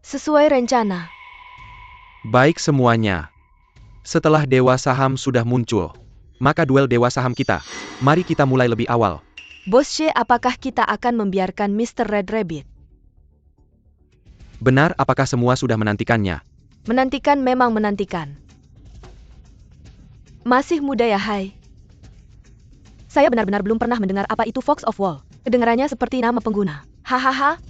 sesuai rencana. baik semuanya. Setelah Dewa Saham sudah muncul, maka duel Dewa Saham kita. Mari kita mulai lebih awal. Bos She, apakah kita akan membiarkan Mr. Red Rabbit? Benar, apakah semua sudah menantikannya? Menantikan, memang menantikan. Masih muda ya, hai. Saya benar-benar belum pernah mendengar apa itu Fox of Wall. Kedengarannya seperti nama pengguna. Hahaha.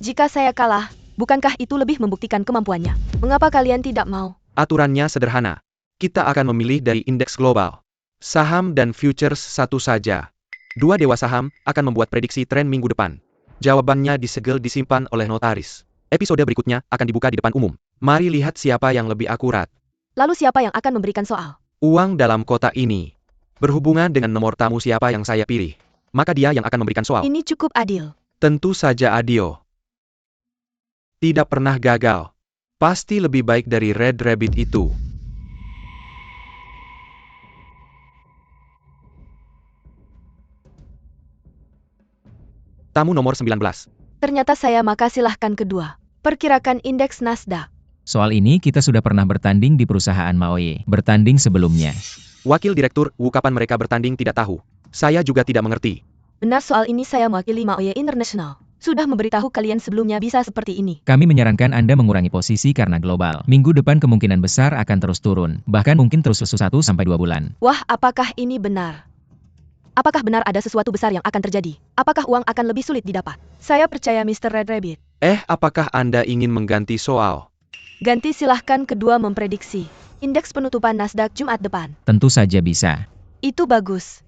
Jika saya kalah, bukankah itu lebih membuktikan kemampuannya? Mengapa kalian tidak mau? Aturannya sederhana. Kita akan memilih dari indeks global, saham dan futures satu saja. 2 Dewa Saham akan membuat prediksi tren minggu depan. Jawabannya disegel disimpan oleh notaris. Episode berikutnya akan dibuka di depan umum. Mari lihat siapa yang lebih akurat. Lalu siapa yang akan memberikan soal? Uang dalam kotak ini berhubungan dengan nomor tamu siapa yang saya pilih. Maka dia yang akan memberikan soal. Ini cukup adil. Tentu saja adil. Tidak pernah gagal. Pasti lebih baik dari Red Rabbit itu. Tamu nomor 19. Ternyata saya, maka silahkan kedua. Perkirakan indeks Nasdaq. Soal ini kita sudah pernah bertanding di perusahaan Maoye. Bertanding sebelumnya. Wakil Direktur, kapan mereka bertanding tidak tahu. Saya juga tidak mengerti. Benar, soal ini saya mewakili Maoye International. Sudah memberitahu kalian sebelumnya bisa seperti ini. Kami menyarankan Anda mengurangi posisi karena global. Minggu depan kemungkinan besar akan terus turun, bahkan mungkin terus 1-2 bulan. Wah, apakah ini benar? Apakah benar ada sesuatu besar yang akan terjadi? Apakah uang akan lebih sulit didapat? Saya percaya Mr. Red Rabbit. Apakah Anda ingin mengganti soal? Ganti silahkan kedua memprediksi. Indeks penutupan Nasdaq Jumat depan. Tentu saja bisa. Itu bagus.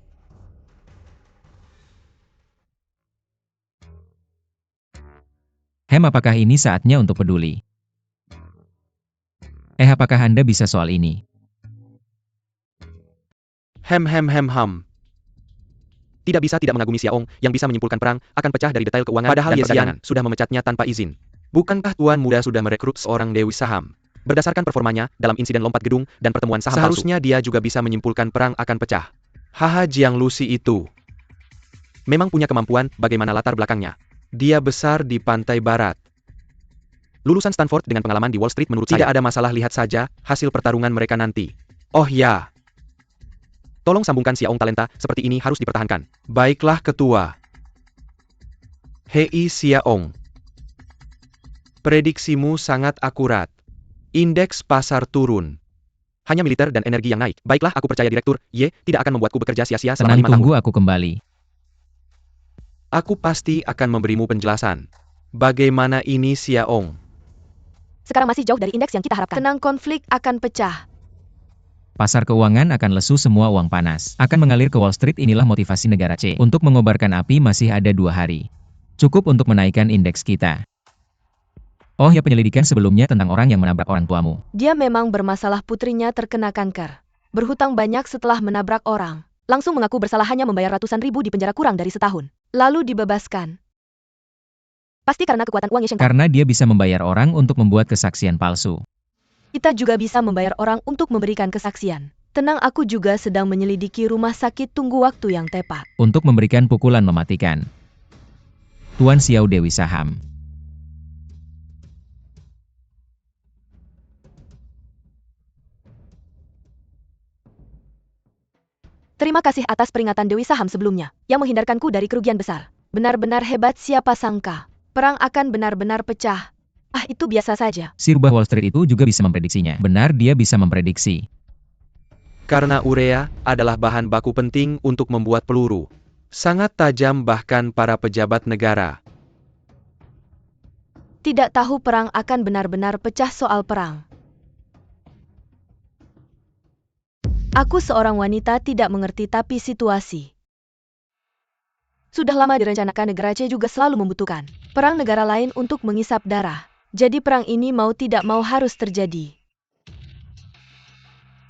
Apakah ini saatnya untuk peduli? Apakah Anda bisa soal ini? Tidak bisa tidak mengagumi Xiaong, yang bisa menyimpulkan perang, akan pecah dari detail keuangan padahal Ye Xian sudah memecatnya tanpa izin. Bukankah Tuan Muda sudah merekrut seorang dewi saham? Berdasarkan performanya, dalam insiden lompat gedung, dan pertemuan saham seharusnya dia juga bisa menyimpulkan perang akan pecah. Haha, Jiang Lucy itu memang punya kemampuan, bagaimana latar belakangnya. Dia besar di pantai barat. Lulusan Stanford dengan pengalaman di Wall Street menurut saya. Tidak ada masalah, lihat saja hasil pertarungan mereka nanti. Oh ya. Tolong sambungkan Xiaong, talenta seperti ini harus dipertahankan. Baiklah ketua. Hei Xiaong. Prediksimu sangat akurat. Indeks pasar turun. Hanya militer dan energi yang naik. Baiklah, aku percaya Direktur Ye tidak akan membuatku bekerja sia-sia selama 5 tahun. Tunggu aku kembali. Aku pasti akan memberimu penjelasan. Bagaimana ini Xiaong? Sekarang masih jauh dari indeks yang kita harapkan. Tenang, konflik akan pecah. Pasar keuangan akan lesu, semua uang panas akan mengalir ke Wall Street. Inilah motivasi negara C untuk mengobarkan api. Masih ada 2 hari. Cukup untuk menaikkan indeks kita. Oh ya, penyelidikan sebelumnya tentang orang yang menabrak orang tuamu. Dia memang bermasalah, putrinya terkena kanker. Berhutang banyak setelah menabrak orang. Langsung mengaku bersalah, hanya membayar ratusan ribu di penjara kurang dari setahun. Lalu dibebaskan. Pasti karena kekuatan uang Ye Sheng. Karena dia bisa membayar orang untuk membuat kesaksian palsu. Kita juga bisa membayar orang untuk memberikan kesaksian. Tenang, aku juga sedang menyelidiki rumah sakit, tunggu waktu yang tepat. Untuk memberikan pukulan mematikan. Tuan Xiao, Dewi Saham. Terima kasih atas peringatan Dewi Saham sebelumnya, yang menghindarkanku dari kerugian besar. Benar-benar hebat, siapa sangka. Perang akan benar-benar pecah. Ah, itu biasa saja. Si rubah Wall Street itu juga bisa memprediksinya. Benar, dia bisa memprediksi. Karena urea adalah bahan baku penting untuk membuat peluru. Sangat tajam bahkan para pejabat negara. Tidak tahu perang akan benar-benar pecah soal perang. Aku seorang wanita tidak mengerti tapi situasi. Sudah lama direncanakan, negara C juga selalu membutuhkan perang negara lain untuk mengisap darah. Jadi perang ini mau tidak mau harus terjadi.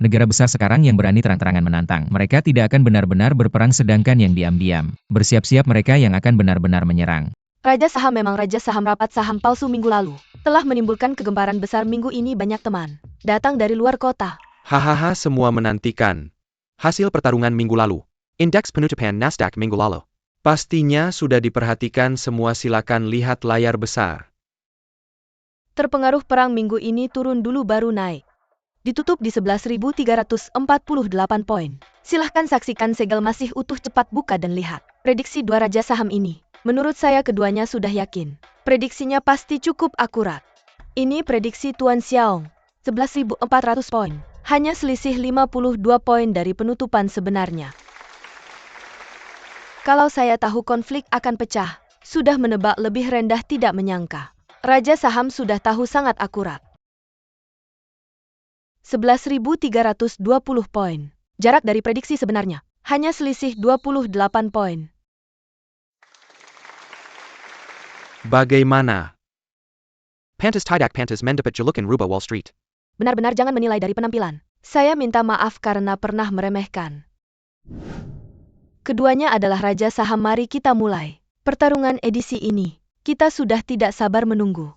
Negara besar sekarang yang berani terang-terangan menantang. Mereka tidak akan benar-benar berperang, sedangkan yang diam-diam bersiap-siap mereka yang akan benar-benar menyerang. Raja saham memang raja saham. Rapat saham palsu minggu lalu telah menimbulkan kegemparan besar. Minggu ini banyak teman datang dari luar kota. Hahaha, semua menantikan hasil pertarungan minggu lalu. Indeks penutupan Nasdaq minggu lalu. Pastinya sudah diperhatikan semua, silakan lihat layar besar. Terpengaruh perang minggu ini turun dulu baru naik. Ditutup di 11.348 poin. Silahkan saksikan segel masih utuh, cepat buka dan lihat. Prediksi dua raja saham ini. Menurut saya keduanya sudah yakin. Prediksinya pasti cukup akurat. Ini prediksi Tuan Xiaong. 11.400 poin. Hanya selisih 52 poin dari penutupan sebenarnya. Kalau saya tahu konflik akan pecah, sudah menebak lebih rendah, tidak menyangka. Raja saham sudah tahu sangat akurat. 11.320 poin. Jarak dari prediksi sebenarnya. Hanya selisih 28 poin. Bagaimana? Pantas tidak pantas mendapat julukan rubah Wall Street. Benar-benar jangan menilai dari penampilan. Saya minta maaf karena pernah meremehkan. Keduanya adalah raja saham. Mari kita mulai pertarungan edisi ini. Kita sudah tidak sabar menunggu.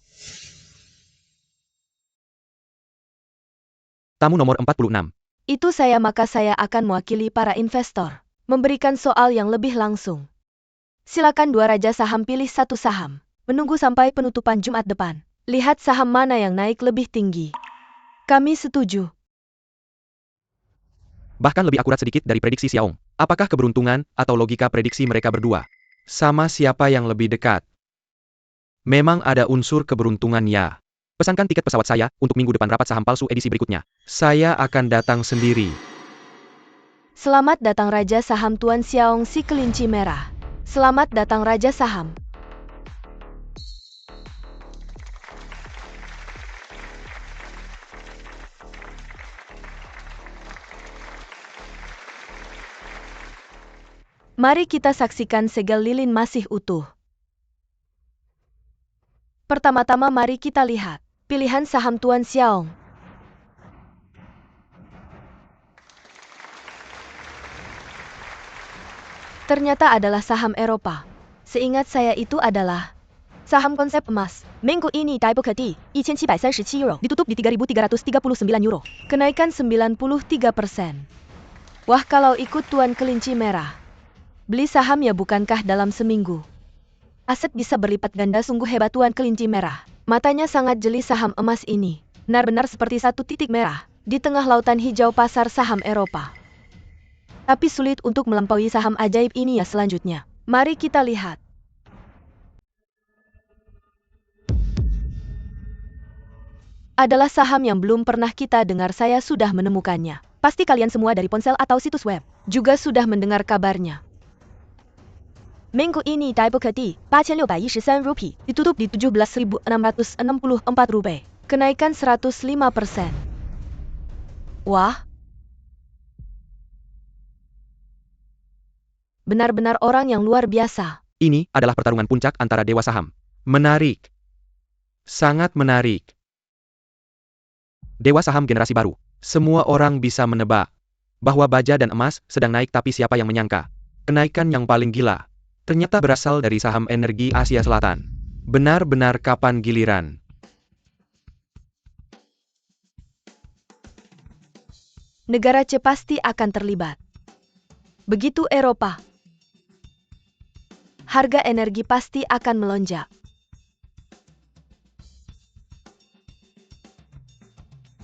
Tamu nomor 46. Itu saya, maka saya akan mewakili para investor. Memberikan soal yang lebih langsung. Silakan dua raja saham pilih satu saham. Menunggu sampai penutupan Jumat depan. Lihat saham mana yang naik lebih tinggi. Kami setuju. Bahkan lebih akurat sedikit dari prediksi Xiaong. Apakah keberuntungan atau logika prediksi mereka berdua? Sama siapa yang lebih dekat? Memang ada unsur keberuntungan ya. Pesankan tiket pesawat saya untuk minggu depan rapat saham palsu edisi berikutnya. Saya akan datang sendiri. Selamat datang Raja Saham Tuan Xiaong si kelinci merah. Selamat datang Raja Saham. Mari kita saksikan segel lilin masih utuh. Pertama-tama mari kita lihat pilihan saham Tuan Xiaong. Ternyata adalah saham Eropa. Seingat saya itu adalah saham konsep emas. Minggu ini Daibu Kedi, 1,737 euro, ditutup di 3.339 euro. Kenaikan 93%. Wah, kalau ikut Tuan Kelinci Merah. Beli saham ya bukankah dalam seminggu? Aset bisa berlipat ganda, sungguh hebat Tuan Kelinci Merah. Matanya sangat jeli saham emas ini. Benar-benar seperti satu titik merah di tengah lautan hijau pasar saham Eropa. Tapi sulit untuk melampaui saham ajaib ini ya selanjutnya. Mari kita lihat. Adalah saham yang belum pernah kita dengar, saya sudah menemukannya. Pasti kalian semua dari ponsel atau situs web juga sudah mendengar kabarnya. Minggu ini Daibu Kedi, 8,613 rupiah, ditutup di 17.664 rupiah. Kenaikan 105%. Wah. Benar-benar orang yang luar biasa. Ini adalah pertarungan puncak antara dewa saham. Menarik. Sangat menarik. Dewa saham generasi baru. Semua orang bisa menebak bahwa baja dan emas sedang naik, tapi siapa yang menyangka kenaikan yang paling gila ternyata berasal dari saham energi Asia Selatan. Benar-benar kapan giliran. Negara C pasti akan terlibat. Begitu Eropa. Harga energi pasti akan melonjak.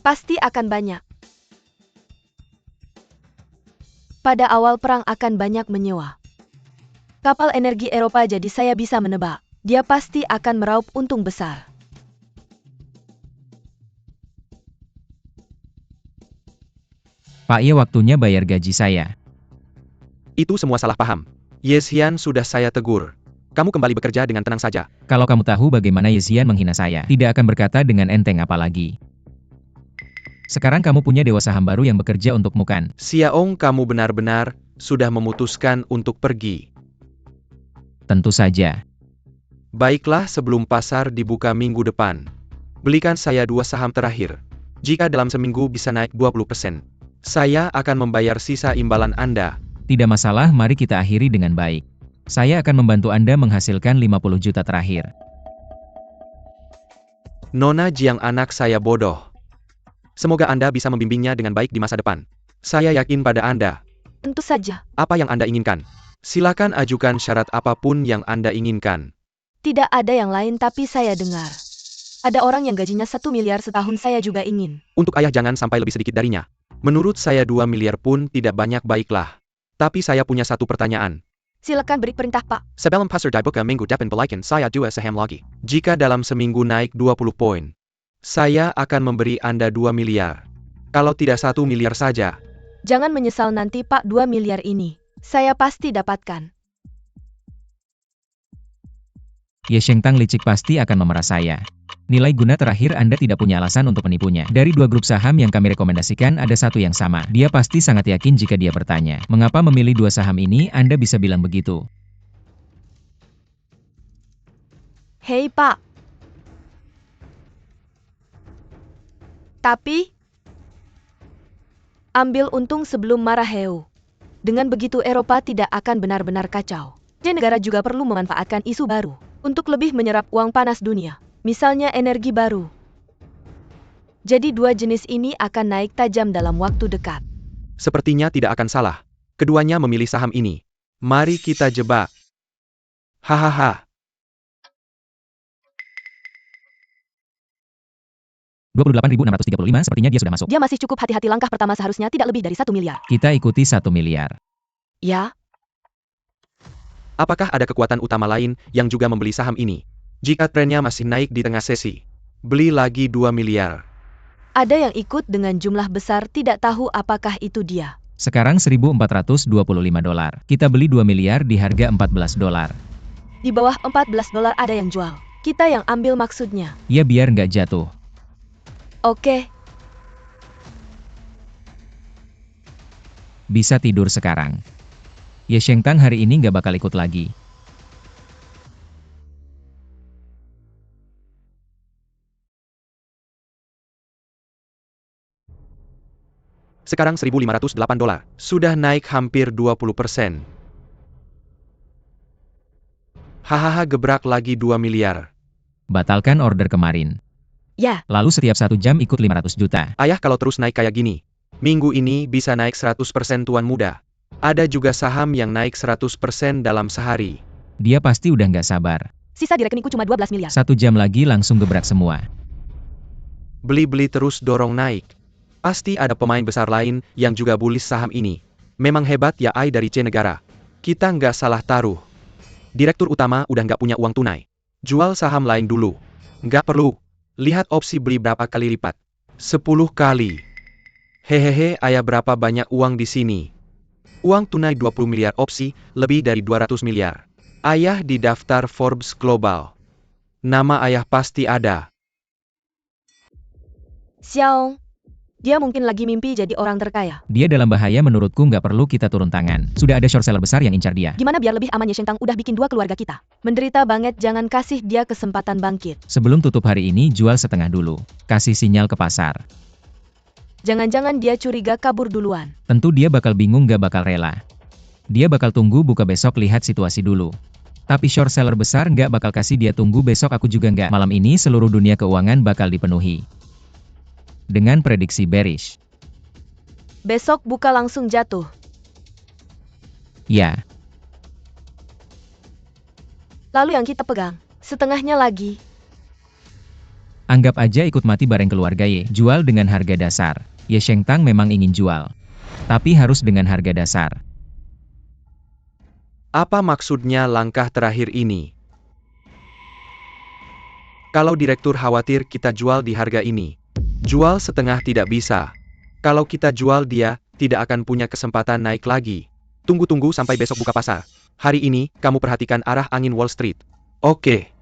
Pasti akan banyak. Pada awal perang akan banyak menyewa kapal energi Eropa, jadi saya bisa menebak, dia pasti akan meraup untung besar. Pak Ye, waktunya bayar gaji saya. Itu semua salah paham. Yesian sudah saya tegur. Kamu kembali bekerja dengan tenang saja. Kalau kamu tahu bagaimana Yesian menghina saya, tidak akan berkata dengan enteng apalagi. Sekarang kamu punya dewa saham baru yang bekerja untukmu kan? Xiaong, kamu benar-benar sudah memutuskan untuk pergi. Tentu saja. Baiklah, sebelum pasar dibuka minggu depan, belikan saya 2 saham terakhir. Jika dalam seminggu bisa naik 20%, saya akan membayar sisa imbalan Anda. Tidak masalah, mari kita akhiri dengan baik. Saya akan membantu Anda menghasilkan 50 juta terakhir. Nona Jiang, anak saya bodoh. Semoga Anda bisa membimbingnya dengan baik di masa depan. Saya yakin pada Anda. Tentu saja. Apa yang Anda inginkan? Silakan ajukan syarat apapun yang Anda inginkan. Tidak ada yang lain, tapi saya dengar ada orang yang gajinya 1 miliar setahun, saya juga ingin. Untuk ayah jangan sampai lebih sedikit darinya. Menurut saya 2 miliar pun tidak banyak, baiklah. Tapi saya punya satu pertanyaan. Silakan beri perintah, Pak. Sebelum pasar dibuka minggu depan, belikan saya 2 saham lagi. Jika dalam seminggu naik 20 poin, saya akan memberi Anda 2 miliar. Kalau tidak 1 miliar saja. Jangan menyesal nanti, Pak. 2 miliar ini saya pasti dapatkan. Ye Shengtang licik pasti akan memerah saya. Nilai guna terakhir Anda tidak punya alasan untuk menipunya. Dari 2 grup saham yang kami rekomendasikan ada satu yang sama. Dia pasti sangat yakin jika dia bertanya, mengapa memilih 2 saham ini, Anda bisa bilang begitu. Hei, Pak. Tapi ambil untung sebelum marah, heu. Dengan begitu Eropa tidak akan benar-benar kacau. Dan negara juga perlu memanfaatkan isu baru untuk lebih menyerap uang panas dunia. Misalnya energi baru. Jadi 2 jenis ini akan naik tajam dalam waktu dekat. Sepertinya tidak akan salah. Keduanya memilih saham ini. Mari kita jebak. Hahaha. 28.635, sepertinya dia sudah masuk. Dia masih cukup hati-hati, langkah pertama seharusnya tidak lebih dari 1 miliar. Kita ikuti 1 miliar. Ya. Apakah ada kekuatan utama lain yang juga membeli saham ini? Jika trennya masih naik di tengah sesi, beli lagi 2 miliar. Ada yang ikut dengan jumlah besar tidak tahu apakah itu dia. Sekarang 1.425 dolar. Kita beli 2 miliar di harga 14 dolar. Di bawah 14 dolar ada yang jual. Kita yang ambil maksudnya. Ya biar nggak jatuh. Oke. Bisa tidur sekarang. Ye Shengtang hari ini nggak bakal ikut lagi. Sekarang 1.508 dolar. Sudah naik hampir 20%. Hahaha, gebrak lagi 2 miliar. Batalkan order kemarin. Ya, Lalu setiap 1 jam ikut 500 juta. Ayah, kalau terus naik kayak gini, minggu ini bisa naik 100% tuan muda. Ada juga saham yang naik 100% dalam sehari. Dia pasti udah nggak sabar. sisa di rekeningku cuma 12 miliar. 1 jam lagi langsung gebrak semua. Beli-beli terus dorong naik. Pasti ada pemain besar lain yang juga bullish saham ini. Memang hebat ya AI dari C negara. Kita nggak salah taruh. Direktur utama udah nggak punya uang tunai. Jual saham lain dulu. Nggak perlu. Lihat opsi beli berapa kali lipat. 10 kali. Hehehe, ayah berapa banyak uang di sini. Uang tunai 20 miliar, opsi, lebih dari 200 miliar. Ayah di daftar Forbes Global. Nama ayah pasti ada. Xiaong. Dia mungkin lagi mimpi jadi orang terkaya. Dia dalam bahaya, menurutku nggak perlu kita turun tangan. Sudah ada short seller besar yang incar dia. Gimana biar lebih aman, Ye Shengtang udah bikin 2 keluarga kita menderita banget, jangan kasih dia kesempatan bangkit. Sebelum tutup hari ini jual setengah dulu. Kasih sinyal ke pasar. Jangan-jangan dia curiga kabur duluan. Tentu dia bakal bingung, gak bakal rela. Dia bakal tunggu buka besok, lihat situasi dulu. Tapi short seller besar nggak bakal kasih dia tunggu besok, aku juga nggak. Malam ini seluruh dunia keuangan bakal dipenuhi dengan prediksi bearish. Besok buka langsung jatuh. Ya, Lalu yang kita pegang, setengahnya lagi. anggap aja ikut mati bareng keluarga Ye. Jual dengan harga dasar. Ye Shengtang memang ingin jual. Tapi harus dengan harga dasar. Apa maksudnya langkah terakhir ini? Kalau direktur khawatir kita jual di harga ini, jual setengah tidak bisa. Kalau kita jual dia, tidak akan punya kesempatan naik lagi. Tunggu-tunggu sampai besok buka pasar. Hari ini, kamu perhatikan arah angin Wall Street. Oke.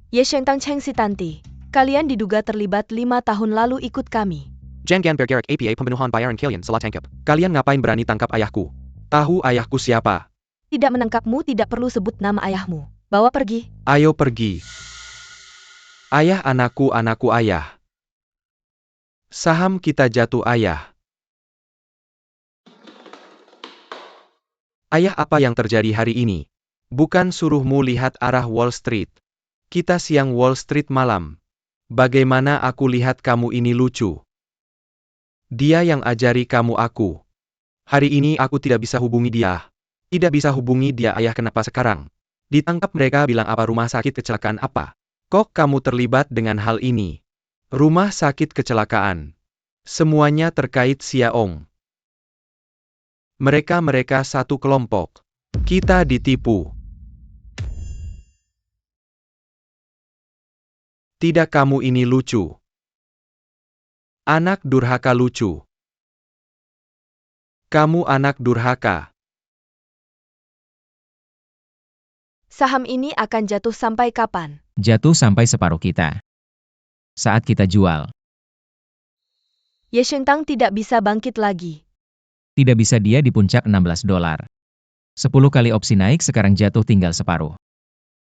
Ye Shengtang Cheng Si Tanti, kalian diduga terlibat 5 tahun lalu ikut kami. Jangan bergerak APA pembunuhan bayaran kalian salah tangkap. Kalian ngapain berani tangkap ayahku? Tahu ayahku siapa? Tidak menangkapmu, tidak perlu sebut nama ayahmu. Bawa pergi. Ayo pergi. Ayah, anakku ayah. Saham kita jatuh ayah. Ayah, apa yang terjadi hari ini? Bukan suruhmu lihat arah Wall Street. Kita siang Wall Street malam. Bagaimana aku lihat kamu ini lucu. Dia yang ajari kamu aku. Hari ini aku tidak bisa hubungi dia. Tidak bisa hubungi dia, ayah, kenapa sekarang? Ditangkap mereka, bilang apa, rumah sakit kecelakaan apa? Kok kamu terlibat dengan hal ini? Rumah sakit kecelakaan. Semuanya terkait Xiaong. Mereka satu kelompok. Kita ditipu. Tidak, kamu ini lucu. Anak durhaka lucu. Kamu anak durhaka. Saham ini akan jatuh sampai kapan? Jatuh sampai separuh kita. Saat kita jual. Ye Shengtang tidak bisa bangkit lagi. Tidak bisa, dia di puncak 16 dolar. 10 kali opsi naik, sekarang jatuh tinggal separuh.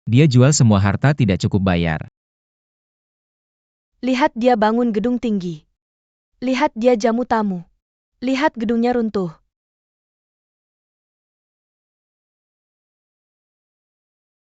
Dia jual semua harta, tidak cukup bayar. Lihat dia bangun gedung tinggi. Lihat dia jamu tamu. Lihat gedungnya runtuh.